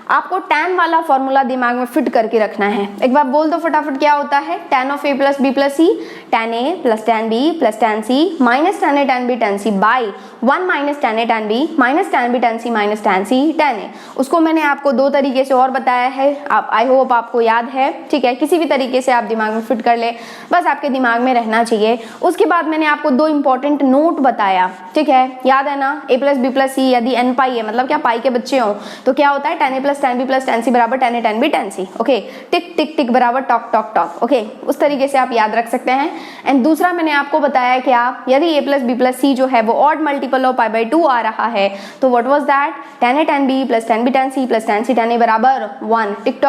आपको tan वाला फॉर्मूला दिमाग में फिट करके रखना है। एक बार बोल दो फटाफट, क्या होता है? tan of a plus b plus c, tan a plus tan b plus tan c minus tan a tan b tan c by 1 minus tan a tan b minus tan b tan c minus tan c tan a। उसको मैंने आपको 2 तरीके से और बताया है, आप I hope आपको याद है, ठीक है। किसी भी तरीके से आप दिमाग में फिट कर ले, बस आपके दिमाग में रहना चाहिए। उसके बाद मैंने आपको 2 इंपॉर्टेंट नोट बताया, ठीक है, याद है ना? a plus b plus c यदि n पाई है, मतलब क्या पाई के बच्चे हो, तो क्या होता है? tan a plus tan b plus tan c बराबर tan a tan b tan c। Okay, tick tick tick बराबर टॉक टॉक टॉक। ओके, उस तरीके से आप याद रख सकते हैं। एंड दूसरा मैंने आपको बताया क्या? यदि a plus b plus c जो है वो odd multiple of pi by 2 आ रहा है तो what was that? tan a tan b plus tan b tan c plus tan c tan a बराबर 1। टिक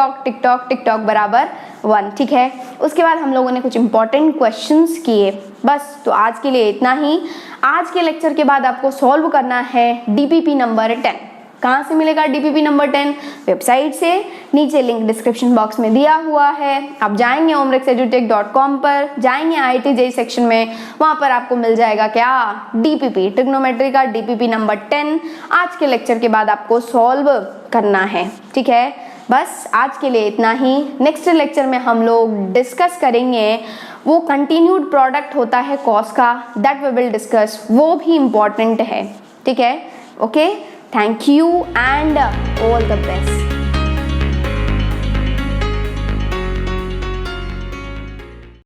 टॉक बराबर 1, ठीक है। उसके बाद हम लोगों ने कुछ इंपॉर्टेंट क्वेश्चंस किए। बस, तो आज के लिए इतना ही। आज के लेक्चर के बाद आपको सॉल्व करना है डीपीपी नंबर 10। कहाँ से मिलेगा डीपीपी नंबर 10? वेबसाइट से। नीचे लिंक डिस्क्रिप्शन बॉक्स में दिया हुआ है। आप जाएंगे omrexedutech.com पर, जाएंगे IIT JEE सेक्शन में, वहाँ पर आपको मिल जाएगा क्या? डीपीपी, ट्रिग्नोमेट्री का डीपीपी नंबर 10 आज के लेक्चर के बाद आपको सॉल्व करना है, ठीक है। बस आज के लिए इतना ही। नेक्स्ट लेक्चर में हम लोग डिस्कस करेंगे वो कंटिन्यूड प्रोडक्ट होता है कॉस का, दैट वी विल डिस्कस, वो भी इम्पॉर्टेंट है, ठीक है। Okay, thank you and all the best.